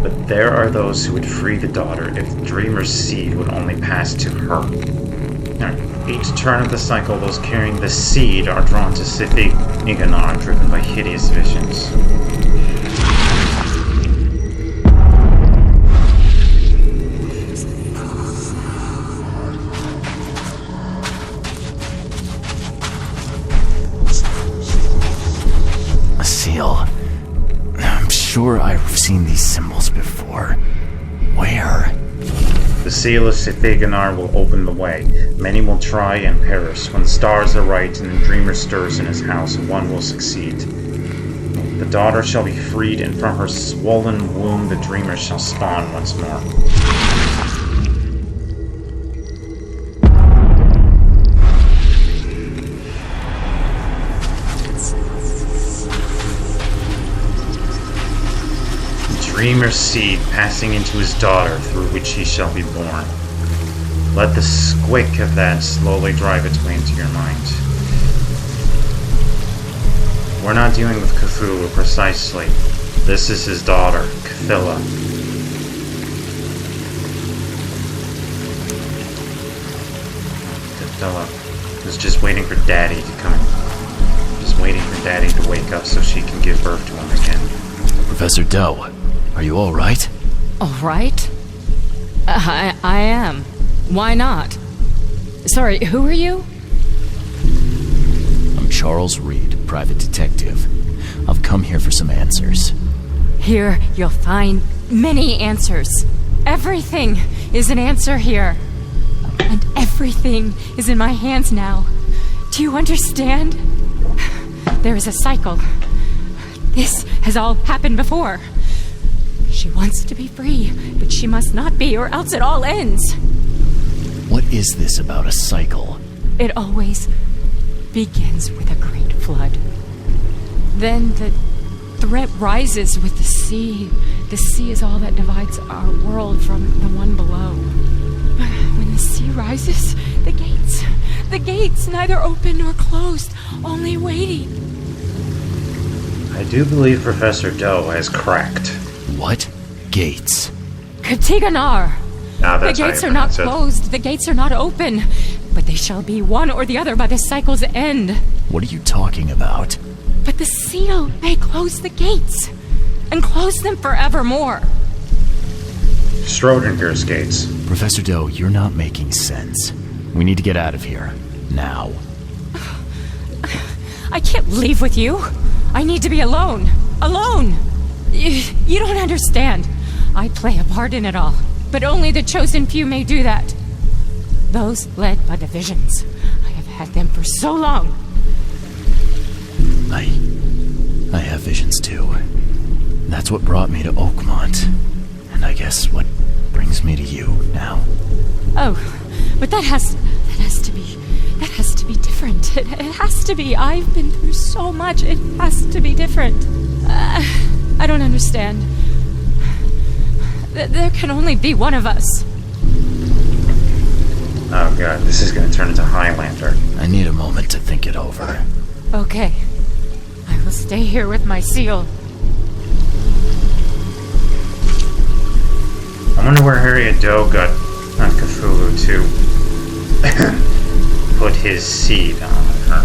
But there are those who would free the daughter if the dreamer's seed would only pass to her. Each turn of the cycle, those carrying the seed are drawn to Sithig Iganar, driven by hideous visions. A seal. I'm sure I've seen these symbols before. Where? The seal of Sithig Iganar will open the way. Many will try and perish. When the stars are right and the dreamer stirs in his house, one will succeed. The daughter shall be freed, and from her swollen womb the dreamer shall spawn once more. Dreamer's seed passing into his daughter, through which he shall be born. Let the squick of that slowly drive its way into your mind. We're not dealing with Cthulhu precisely. This is his daughter, Cthulhu. Cthulhu is just waiting for Daddy to come. Just waiting for Daddy to wake up so she can give birth to him again. Professor Doe. Are you all right? All right? I am. Why not? Sorry, who are you? I'm Charles Reed, private detective. I've come here for some answers. Here you'll find many answers. Everything is an answer here. And everything is in my hands now. Do you understand? There is a cycle. This has all happened before. She wants to be free, but she must not be, or else it all ends. What is this about a cycle? It always begins with a great flood. Then the threat rises with the sea. The sea is all that divides our world from the one below. When the sea rises, the gates neither open nor closed, only waiting. I do believe Professor Doe has cracked. What? Gates? Katiganar! The gates are not pronounce it. closed, the gates are not open, but they shall be one or the other by the cycle's end. What are you talking about? But the seal may close the gates, and close them forevermore. Schrodinger's gates. Professor Doe, you're not making sense. We need to get out of here. Now. I can't leave with you. I need to be alone. Alone! You don't understand. I play a part in it all, but only the chosen few may do that. Those led by the visions. I have had them for so long. I have visions too. That's what brought me to Oakmont. And I guess what brings me to you now. Oh, but that has to be different. It has to be. I've been through so much. It has to be different. I don't understand. There can only be one of us. Oh god, this is going to turn into Highlander. I need a moment to think it over. Okay. I will stay here with my seal. I wonder where Harriet Doe got on Cthulhu to put his seed on her.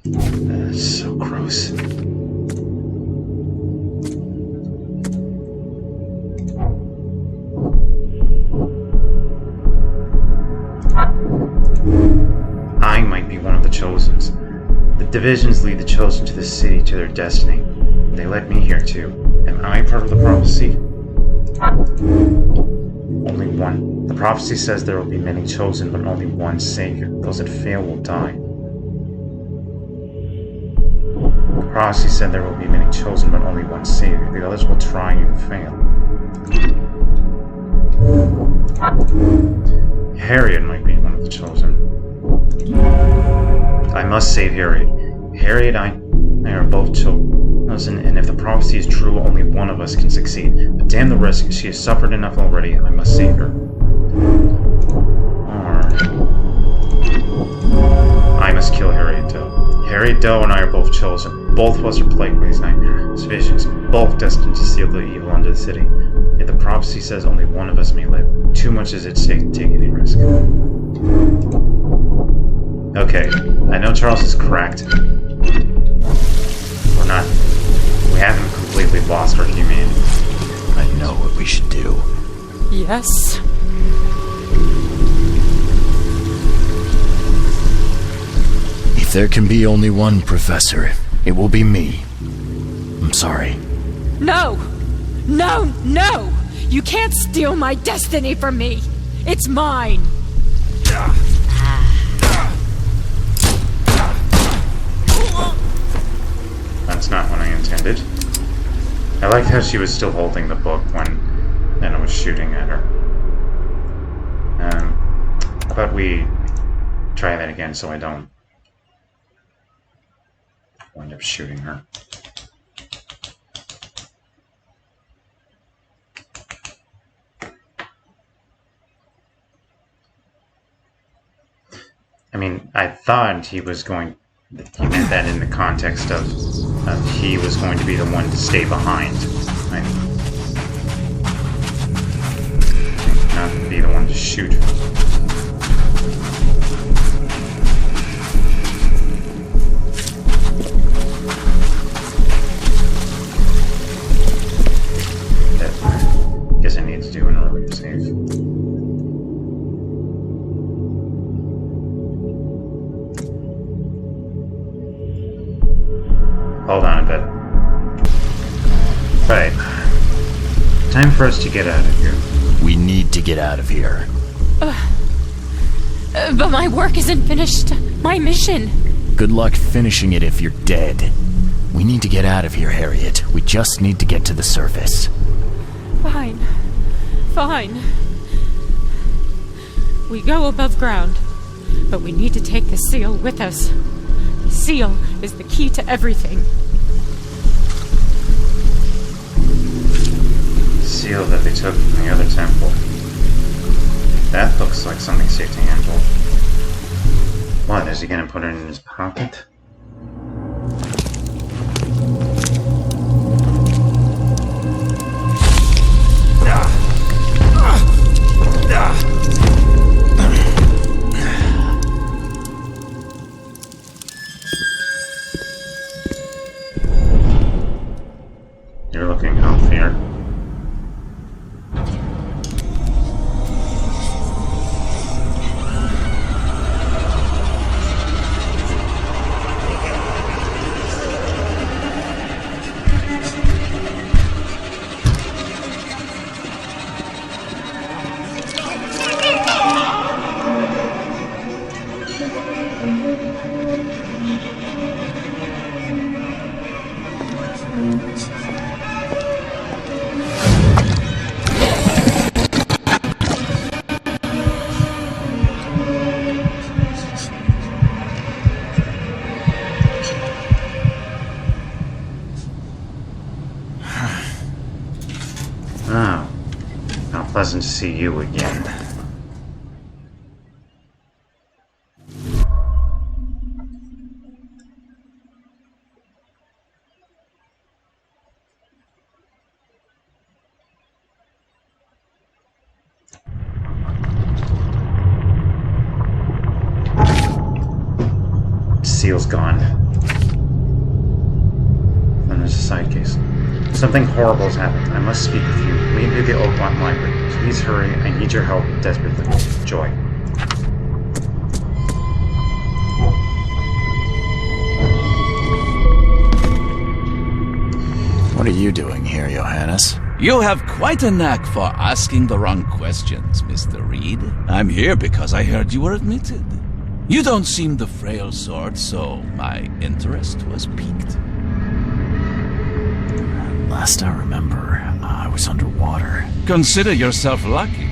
That's so gross. I might be one of the Chosens. The divisions lead the Chosen to this city, to their destiny. They led me here too. Am I part of the prophecy? Only one. The prophecy says there will be many chosen, but only one Savior. Those that fail will die. The prophecy said there will be many chosen, but only one Savior. The others will try and fail. Harriet might be one of the chosen. I must save Harriet. Harriet and I are both chosen, and if the prophecy is true, only one of us can succeed. But damn the risk, she has suffered enough already. I must save her. Doe and I are both chosen. Both of us are plagued by these nightmares, visions, both destined to seal the evil under the city. Yet the prophecy says only one of us may live. Too much is at stake to take any risk. Okay, I know Charles is correct. We haven't completely lost our humanity. I know what we should do. Yes? If there can be only one professor, it will be me. I'm sorry. No! No, no! You can't steal my destiny from me! It's mine! That's not what I intended. I like how she was still holding the book when I was shooting at her. But we try that again so I don't wind up shooting her. I mean, I thought he was going... He meant that in the context of he was going to be the one to stay behind. Not be the one to shoot. That I guess I need to do in order to save. Hold on a bit. Right. Time for us to get out of here. We need to get out of here. But my work isn't finished. My mission. Good luck finishing it if you're dead. We need to get out of here, Harriet. We just need to get to the surface. Fine. Fine. We go above ground. But we need to take the seal with us. The seal is the key to everything. Seal that they took from the other temple. That looks like something safe to handle. What, is he gonna put it in his pocket? You're looking healthier. Oh, how pleasant to see you again. Seal's gone. Then there's a side case. Something horrible has happened. I must speak with you. Lead me to the Oakmont Library. Please hurry. I need your help desperately. Joy. What are you doing here, Johannes? You have quite a knack for asking the wrong questions, Mr. Reed. I'm here because I heard you were admitted. You don't seem the frail sort, so my interest was piqued. Last I remember, I was underwater. Consider yourself lucky.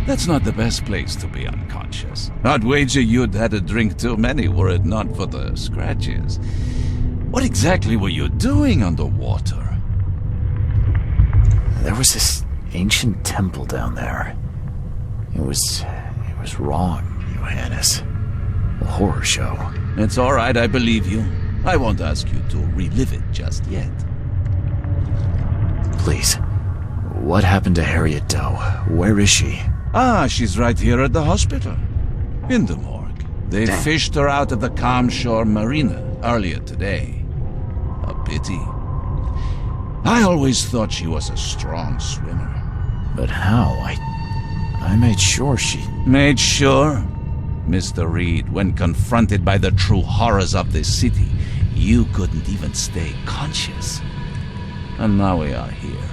That's not the best place to be unconscious. I'd wager you'd had a drink too many were it not for the scratches. What exactly were you doing underwater? There was this ancient temple down there. It was wrong, Johannes. A horror show. It's all right, I believe you. I won't ask you to relive it just yet. Please. What happened to Harriet Doe? Where is she? Ah, she's right here at the hospital. In the morgue. They fished her out of the Calm Shore Marina earlier today. A pity. I always thought she was a strong swimmer. But how? I made sure she... Made sure? Mr. Reed, when confronted by the true horrors of this city, you couldn't even stay conscious. And now we are here.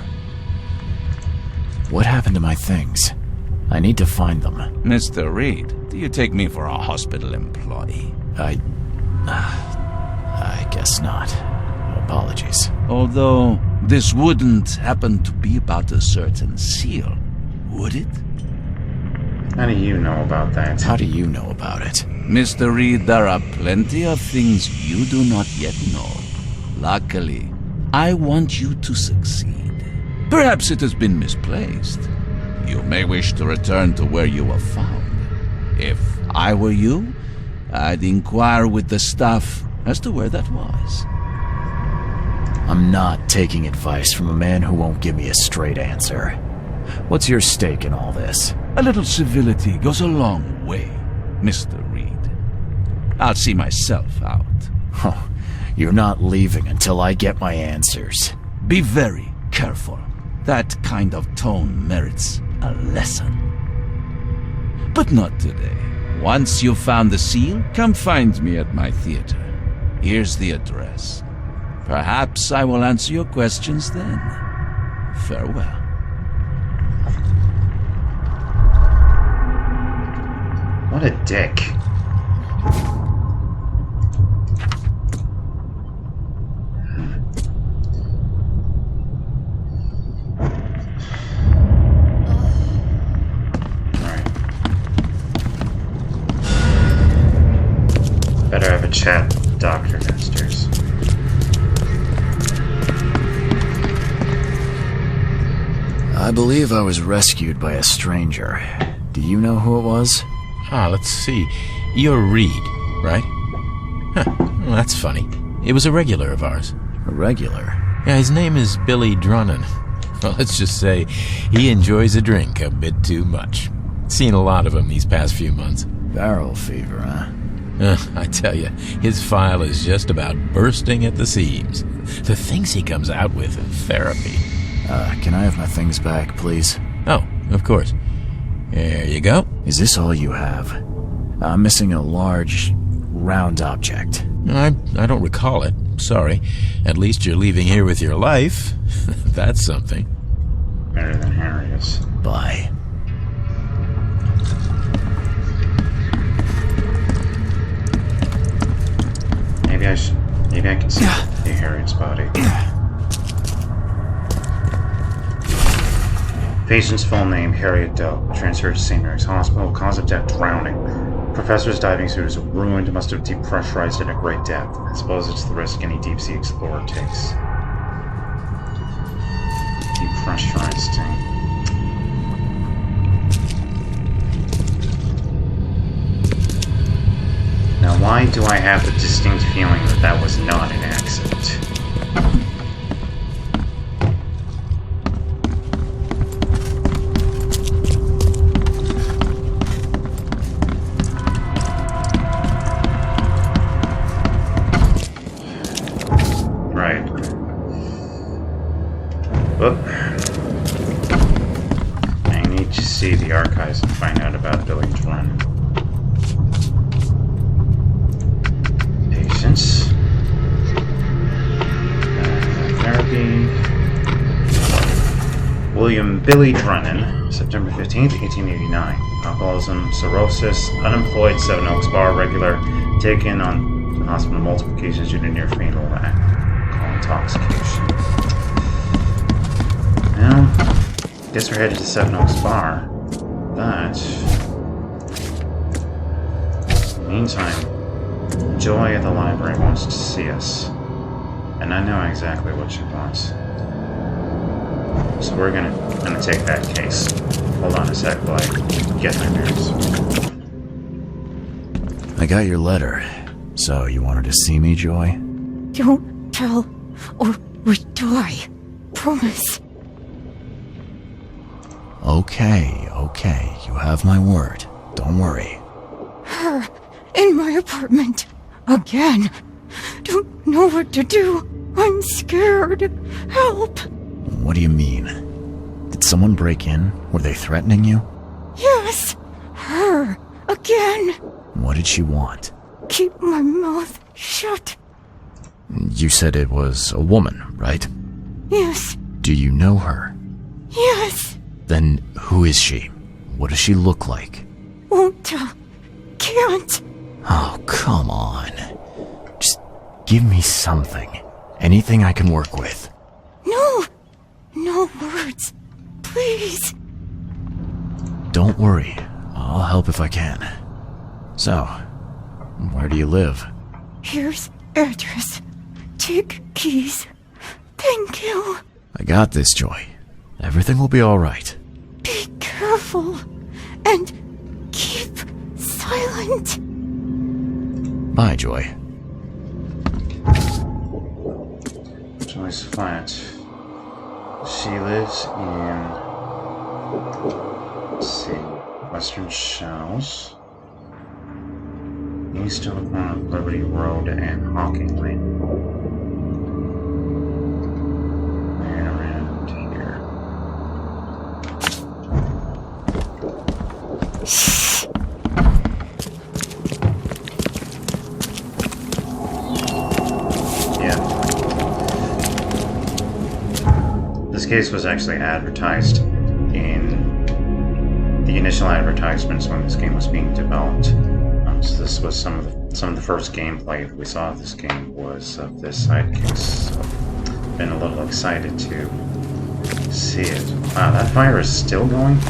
What happened to my things? I need to find them. Mr. Reed, do you take me for a hospital employee? I guess not. Apologies. Although, this wouldn't happen to be about a certain seal, would it? How do you know about that? How do you know about it? Mr. Reed, there are plenty of things you do not yet know. Luckily, I want you to succeed. Perhaps it has been misplaced. You may wish to return to where you were found. If I were you, I'd inquire with the staff as to where that was. I'm not taking advice from a man who won't give me a straight answer. What's your stake in all this? A little civility goes a long way, Mr. Reed. I'll see myself out. Oh, you're not leaving until I get my answers. Be very careful. That kind of tone merits a lesson. But not today. Once you've found the seal, come find me at my theater. Here's the address. Perhaps I will answer your questions then. Farewell. What a dick. Better have a chat with Dr. downstairs. I believe I was rescued by a stranger. Do you know who it was? Let's see. You're Reed, right? Huh, well, that's funny. It was a regular of ours. A regular? Yeah, his name is Billy Drunnen. Well, let's just say he enjoys a drink a bit too much. Seen a lot of him these past few months. Barrel fever, huh? I tell you, his file is just about bursting at the seams. The things he comes out with in therapy. Can I have my things back, please? Oh, of course. There you go. Is this all you have? I'm missing a large, round object. I don't recall it. Sorry. At least you're leaving here with your life. That's something. Better than Harriet's. Bye. Maybe I can see Harriet's body. Patient's full name, Harriet Doe. Transferred to St. Mary's Hospital. Cause of death, drowning. Professor's diving suit is ruined. Must have depressurized it at great depth. I suppose it's the risk any deep-sea explorer takes. Depressurized. Now, why do I have the distinct feeling that that was not an accident? Right. Oop. I need to see the archives and find out about Billy Drunnen. Patience. Therapy. William Billy Drunnen, September 15th, 1889. Alcoholism, cirrhosis, unemployed, Seven Oaks Bar regular, taken on the hospital multiple occasions due to near fatal alcohol intoxication. Well, guess we're headed to Seven Oaks Bar, but in the meantime, Joy at the library wants to see us, and I know exactly what she wants. So we're gonna take that case. Hold on a sec while I get my bearings. I got your letter. So, you wanted to see me, Joy? Don't tell, or we die. Promise. Okay, you have my word. Don't worry. Her in my apartment. Again. Don't know what to do. I'm scared. Help. What do you mean? Did someone break in? Were they threatening you? Yes. Her. Again. What did she want? Keep my mouth shut. You said it was a woman, right? Yes. Do you know her? Yes. Then who is she? What does she look like? Won't tell. Can't. Oh, come on. Just give me something. Anything I can work with. No. No words. Please. Don't worry. I'll help if I can. So, where do you live? Here's address. Take keys. Thank you. I got this, Joy. Everything will be all right. Be careful. And keep silent. Bye, Joy. Joy's flat. She lives in, let's see, Western Shells, east of the corner of Liberty Road and Hawking Lane. And around here. Yeah. This case was actually advertised in the initial advertisements when this game was being developed. So this was some of the first gameplay we saw of this game was of this sidekick. So been a little excited to see it. Wow, that fire is still going?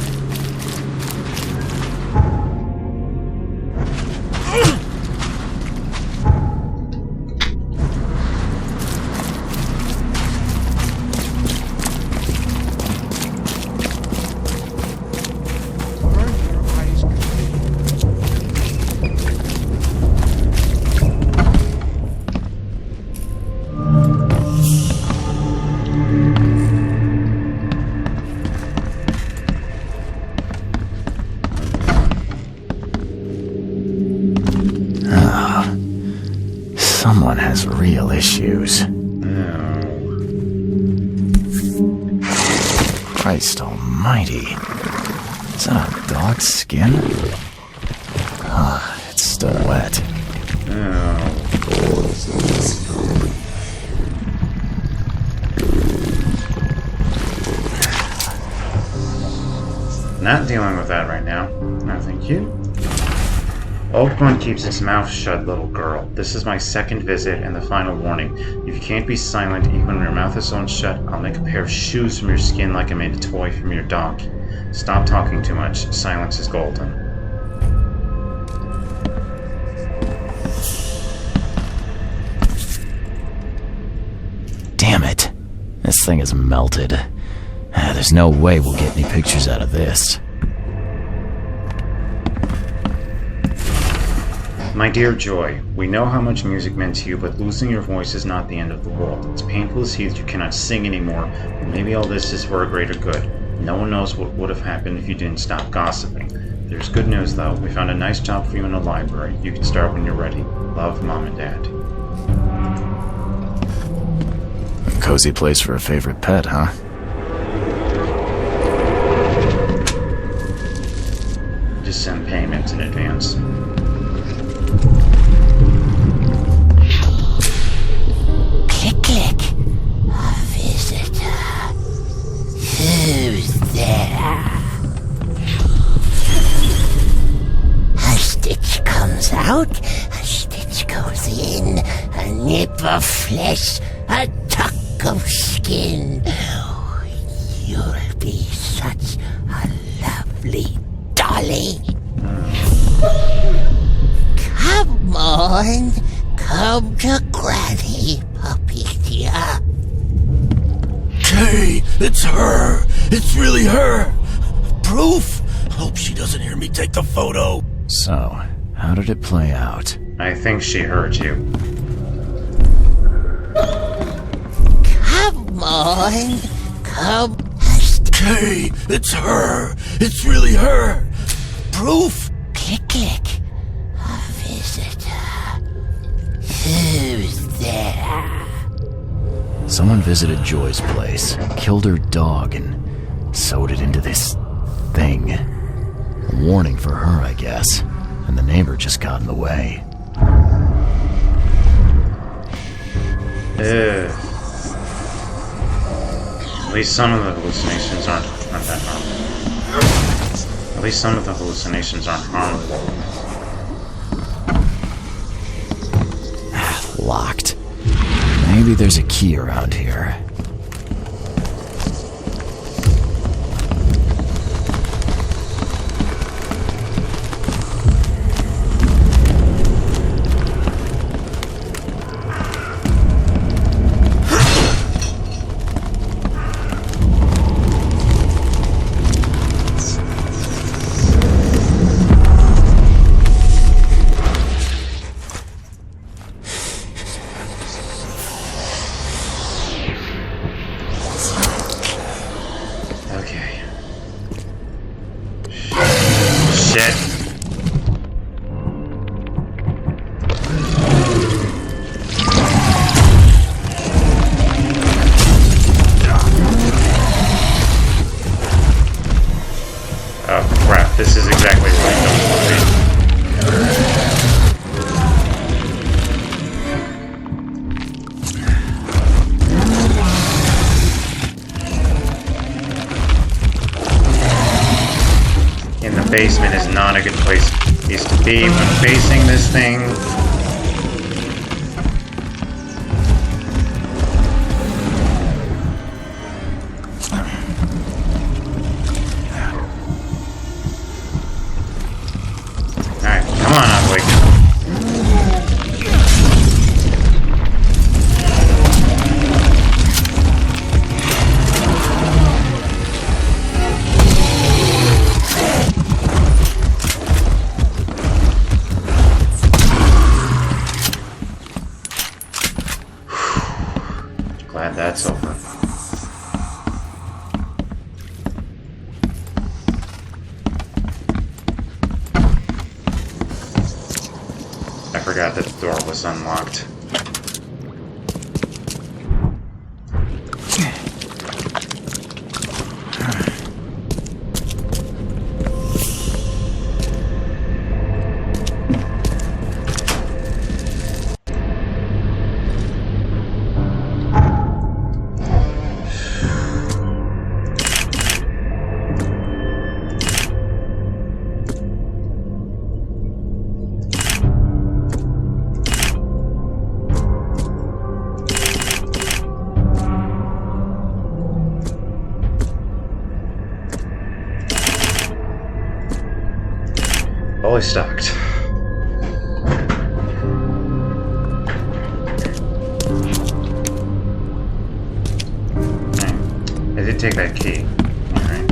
Someone has real issues. Christ almighty. Is that a dog's skin? It's still wet. Not dealing with that right now. No, thank you. Oakmont keeps its mouth shut, little girl. This is my second visit and the final warning. If you can't be silent, even when your mouth is sewn shut, I'll make a pair of shoes from your skin like I made a toy from your dog. Stop talking too much. Silence is golden. Damn it. This thing is melted. There's no way we'll get any pictures out of this. My dear Joy, we know how much music meant to you, but losing your voice is not the end of the world. It's painful to see that you cannot sing anymore, but maybe all this is for a greater good. No one knows what would have happened if you didn't stop gossiping. There's good news though. We found a nice job for you in the library. You can start when you're ready. Love, Mom and Dad. Cozy place for a favorite pet, huh? Just send payments in advance. Click, click. A visitor. Who's there? A stitch comes out, a stitch goes in, a nip of flesh, a tuck of skin. You'll be such a lovely dolly. Come on, come to Granny, puppy dear. Kay, it's her! It's really her! Proof? Hope she doesn't hear me take the photo. So, how did it play out? I think she heard you. Come on. Come. Kay, it's her. It's really her. Proof. Click, click. A visitor. Who's there? Someone visited Joy's place, killed her dog, and sewed it into this thing. A warning for her, I guess. And the neighbor just got in the way. At least some of the hallucinations aren't that harmful. At least some of the hallucinations aren't harmful. Locked. Maybe there's a key around here. This is exactly what I don't want to be. In the basement is not a good place to be when facing this thing. Glad that's over. I forgot that the door was unlocked. Fully stocked. I did take that key. Alright.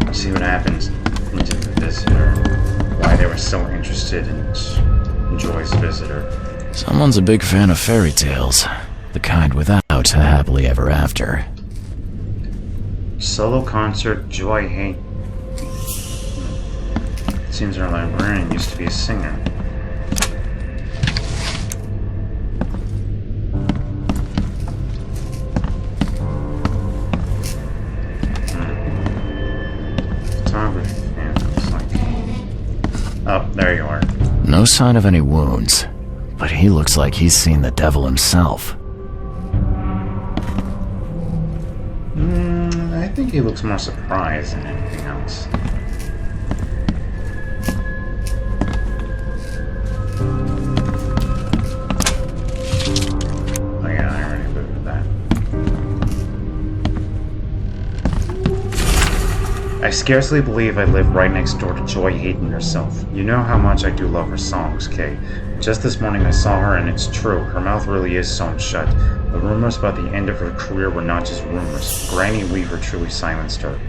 Let's see what happens into the visitor. Why they were so interested in Joy's visitor. Someone's a big fan of fairy tales. The kind without a happily ever after. Solo concert, Joy Hate. It seems our librarian used to be a singer. Photography, yeah, looks like. Oh, there you are. No sign of any wounds, but he looks like he's seen the devil himself. I think he looks more surprised than anything else. Oh yeah, I already alluded to that. I scarcely believe I live right next door to Joy Hayden herself. You know how much I do love her songs, Kay. Just this morning I saw her and it's true, her mouth really is sewn shut. The rumors about the end of her career were not just rumors. Granny Weaver truly silenced her.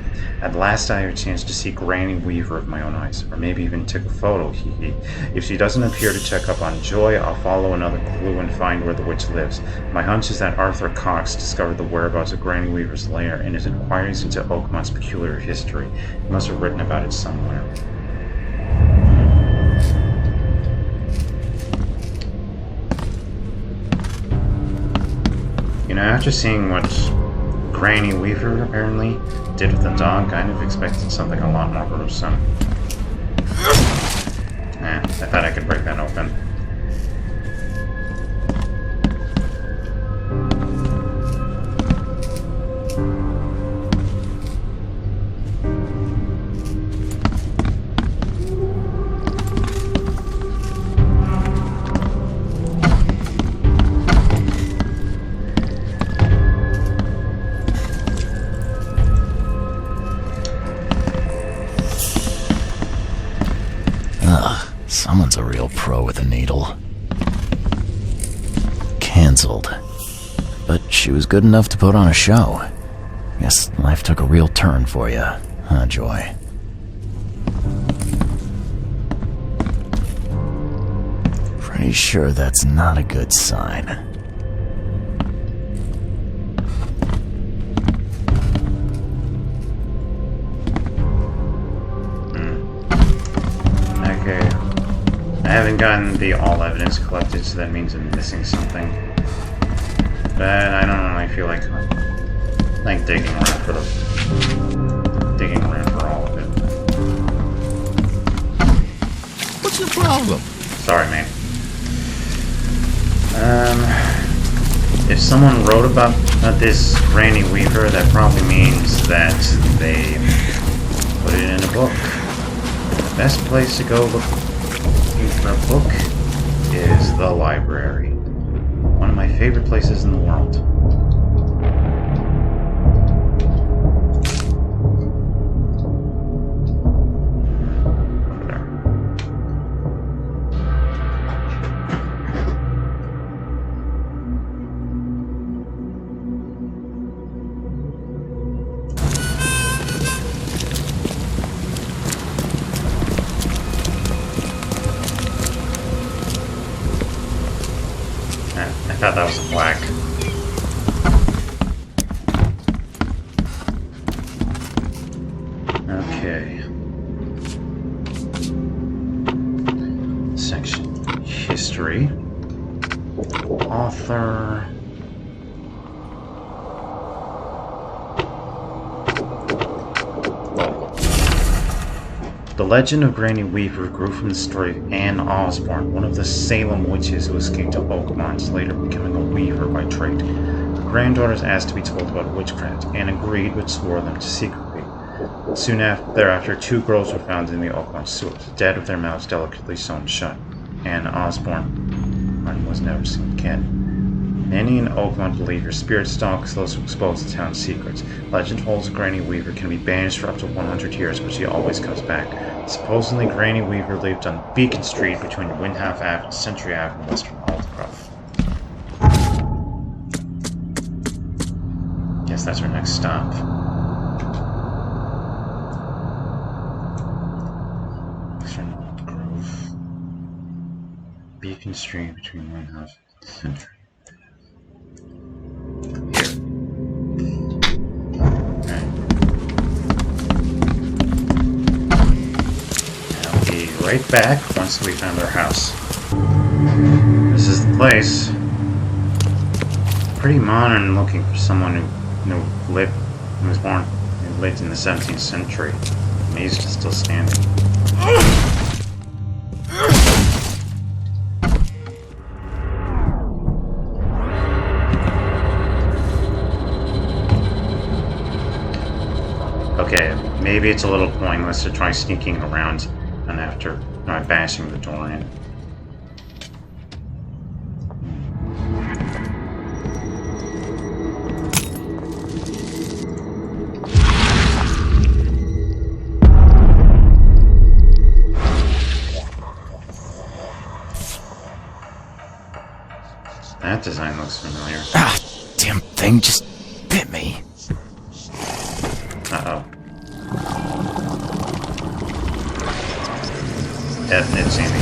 At last I have a chance to see Granny Weaver with my own eyes, or maybe even took a photo, hee hee. If she doesn't appear to check up on Joy, I'll follow another clue and find where the witch lives. My hunch is that Arthur Cox discovered the whereabouts of Granny Weaver's lair in his inquiries into Oakmont's peculiar history. He must have written about it somewhere. You know, after seeing what Granny Weaver apparently did with the dog, kind of expected something a lot more gruesome. I thought I could break that open. Someone's a real pro with a needle. Cancelled. But she was good enough to put on a show. Guess life took a real turn for you, huh, Joy? Pretty sure that's not a good sign. Okay. I haven't gotten the all evidence collected, so that means I'm missing something. But I don't really feel like digging around for all of it. What's the problem? Sorry, man. If someone wrote about this Granny Weaver, that probably means that they put it in a book. The best place to go look for a book is the library. One of my favorite places in the world. Over there. I thought that was a black. Okay. Section History. Author. The legend of Granny Weaver grew from the story of Anne Osborne, one of the Salem witches who escaped to Oakmont, later becoming a weaver by trade. Her granddaughters asked to be told about witchcraft, and agreed but swore them to secretly. Soon thereafter, 2 girls were found in the Oakmont sewers, dead with their mouths delicately sewn shut. Anne Osborne was never seen again. Many in Oakmont believe her spirit stalks those who expose the town's secrets. Legend holds Granny Weaver can be banished for up to 100 years, but she always comes back. Supposedly, Granny Weaver lived on Beacon Street between Windhalf Ave and Century Ave in western Aldcroft. Guess that's our next stop. Western Aldcroft. Beacon Street between Windhalf and Century. Right back once we found our house. This is the place. Pretty modern looking for someone who was born and lived in the 17th century. Amazed it's still standing. Okay, maybe it's a little pointless to try sneaking around and after bashing the door in. That design looks familiar. Ah, damn thing just bit me. Uh-oh. It's anything.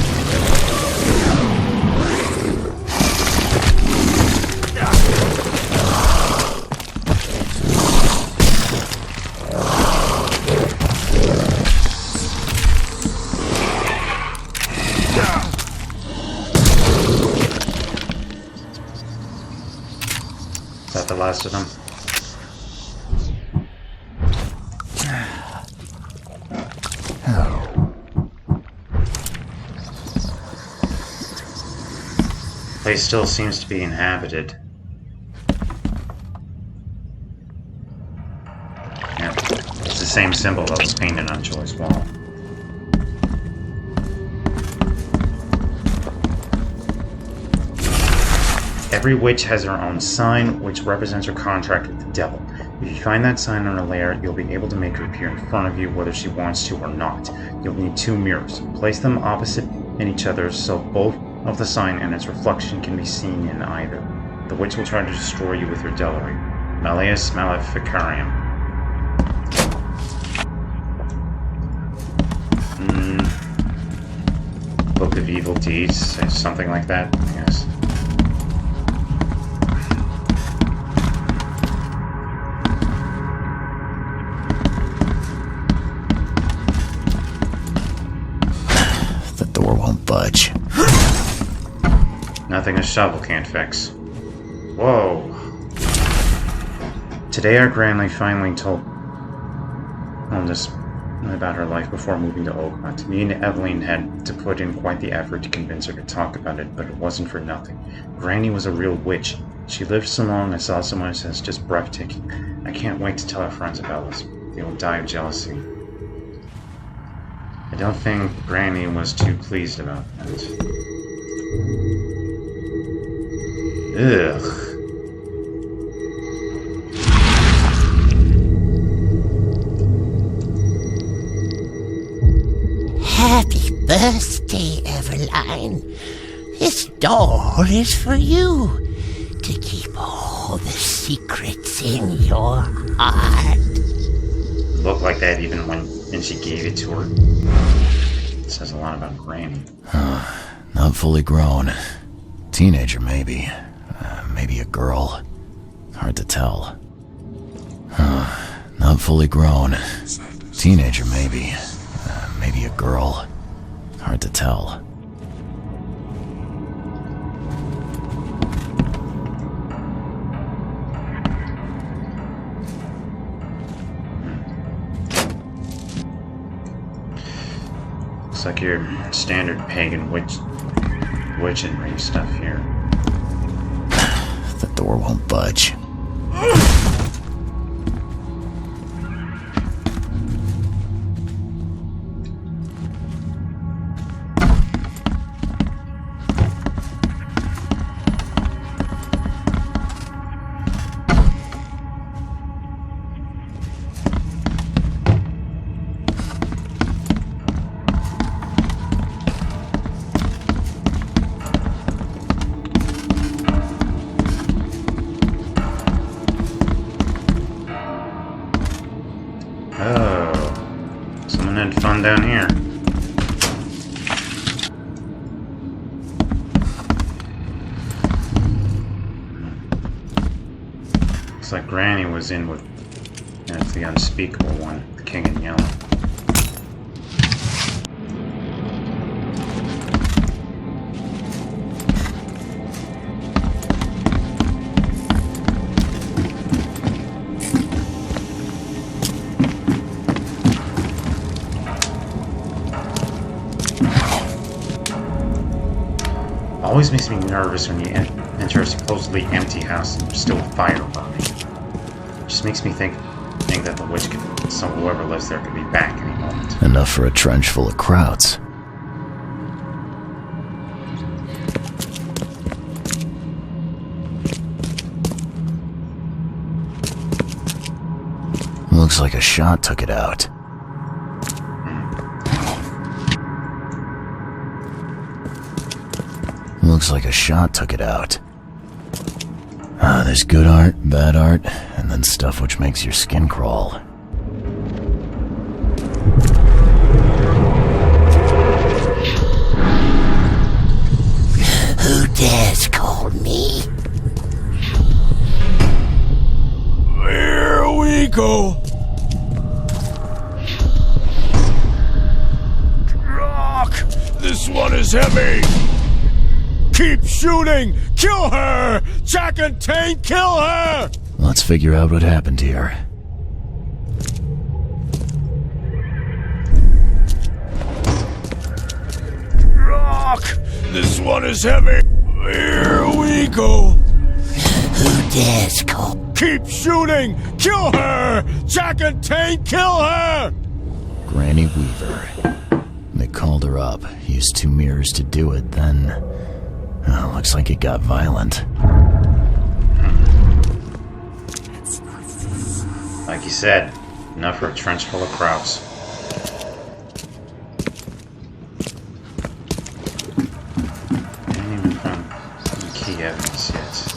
Is that the last of them? Place still seems to be inhabited. Yeah, it's the same symbol that was painted on Joy's wall. Every witch has her own sign, which represents her contract with the devil. If you find that sign on her lair, you'll be able to make her appear in front of you whether she wants to or not. You'll need 2 mirrors. Place them opposite in each other so both of the sign and its reflection can be seen in either. The witch will try to destroy you with her devilry. Malleus Maleficarium. Book of Evil Deeds, something like that, I guess. The door won't budge. Nothing a shovel can't fix. Whoa. Today our Granny finally told us about her life before moving to Oakmont. Me and Evelyn had to put in quite the effort to convince her to talk about it, but it wasn't for nothing. Granny was a real witch. She lived so long I saw so much that's just breathtaking. I can't wait to tell our friends about us. They will die of jealousy. I don't think Granny was too pleased about that. Ugh. Happy birthday, Everline. This doll is for you to keep all the secrets in your heart. Looked like that even when she gave it to her. It says a lot about Granny. Not fully grown. Teenager, maybe. Maybe a girl. Hard to tell. Not fully grown. Teenager, maybe. Maybe a girl. Hard to tell. Looks like your standard pagan witchery stuff here. The door won't budge. Oh, someone had fun down here. Looks like Granny was in with the unspeakable one, the king in yellow. Always makes me nervous when you enter a supposedly empty house and there's still a fire burning. It just makes me think that the witch whoever lives there could be back any moment. Enough for a trench full of krauts. Looks like a shot took it out. Looks like a shot took it out. There's good art, bad art, and then stuff which makes your skin crawl. This one is heavy! Keep shooting! Kill her! Jack and Tank, kill her! Let's figure out what happened here. Rock! This one is heavy! Here we go! Who dares call? Keep shooting! Kill her! Jack and Tank, kill her! Granny Weaver. They called her up, used 2 mirrors to do it, then... Oh, looks like it got violent. Like you said, enough for a trench full of crops. I didn't even find the key evidence yet.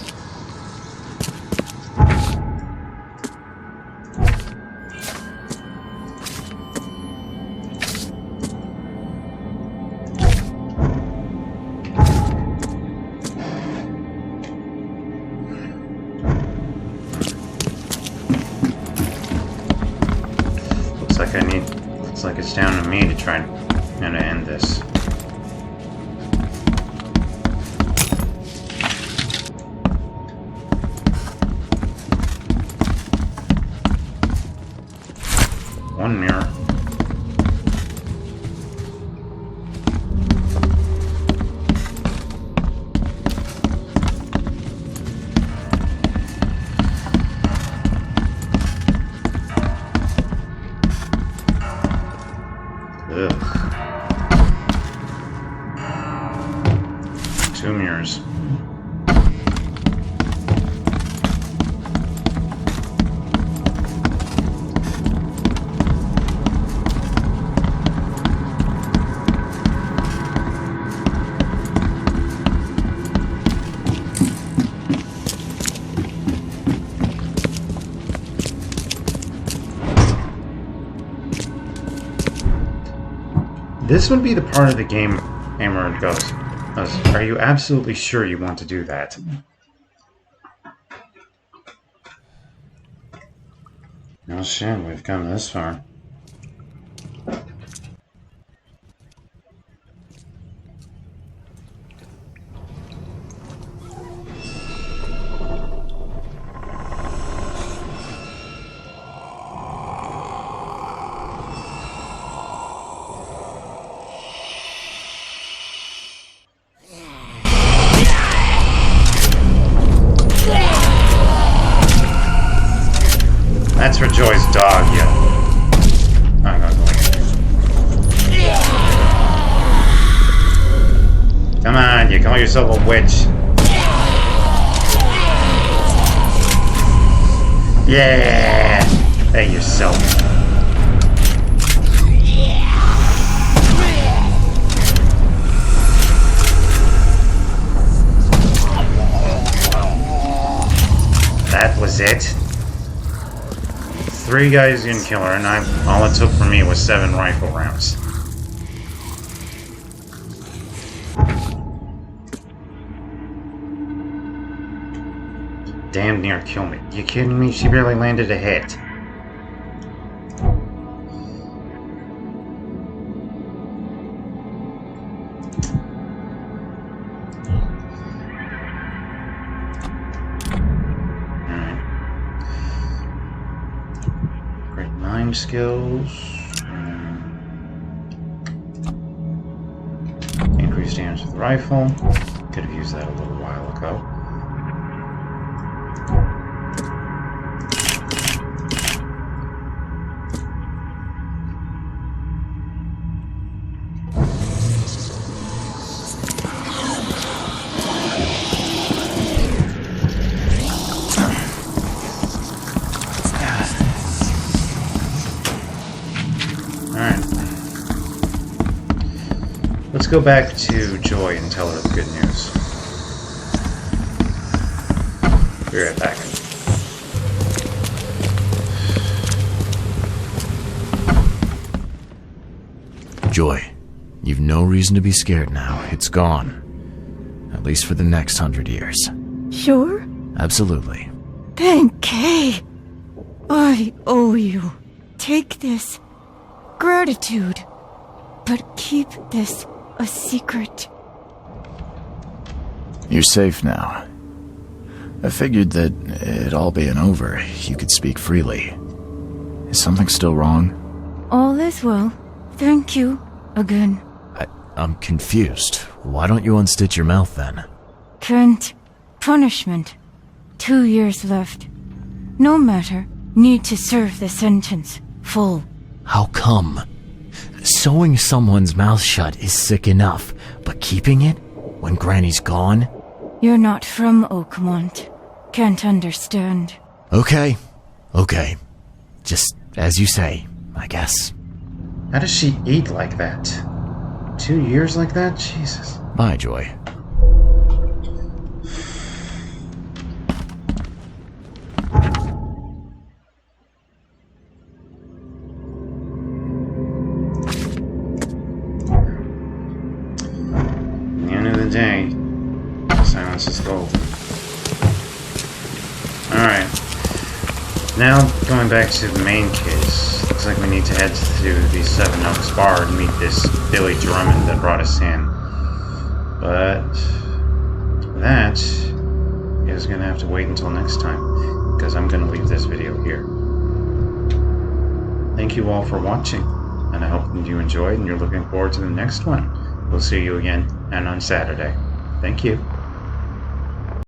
Looks like it's down to me to try and end this. One mirror. Ugh. 2 mirrors. This would be the part of the game where it goes, are you absolutely sure you want to do that? No shit, we've come this far. That's for Joy's dog, yeah. I'm not going in. Come on, you call yourself a witch. Yeah! Hey, yourself. That was it? 3 guys didn't kill her, and all it took for me was 7 rifle rounds. Damn near killed me. You kidding me? She barely landed a hit. Skills. Increased damage with the rifle. Could have used that a little while ago. Let's go back to Joy and tell her the good news. Be right back. Joy, you've no reason to be scared now. It's gone. At least for the next 100 years. Sure? Absolutely. Thank Kay. I owe you. Take this. Gratitude. But keep this a secret. You're safe now. I figured that it all being over, you could speak freely. Is something still wrong? All is well. Thank you again. I'm confused. Why don't you unstitch your mouth then? Can't. Punishment. 2 years left. No matter. Need to serve the sentence. Full. How come? Sewing someone's mouth shut is sick enough, but keeping it when Granny's gone? You're not from Oakmont. Can't understand. Okay. Just as you say, I guess. How does she eat like that? 2 years like that? Jesus. Bye, Joy. At the end of the day, silence is gold. Alright. Now, going back to the main case, looks like we need to head to the Seven Oaks bar to meet this Billy Drummond that brought us in. But that is going to have to wait until next time, because I'm going to leave this video here. Thank you all for watching, and I hope you enjoyed and you're looking forward to the next one. We'll see you again, and on Saturday. Thank you.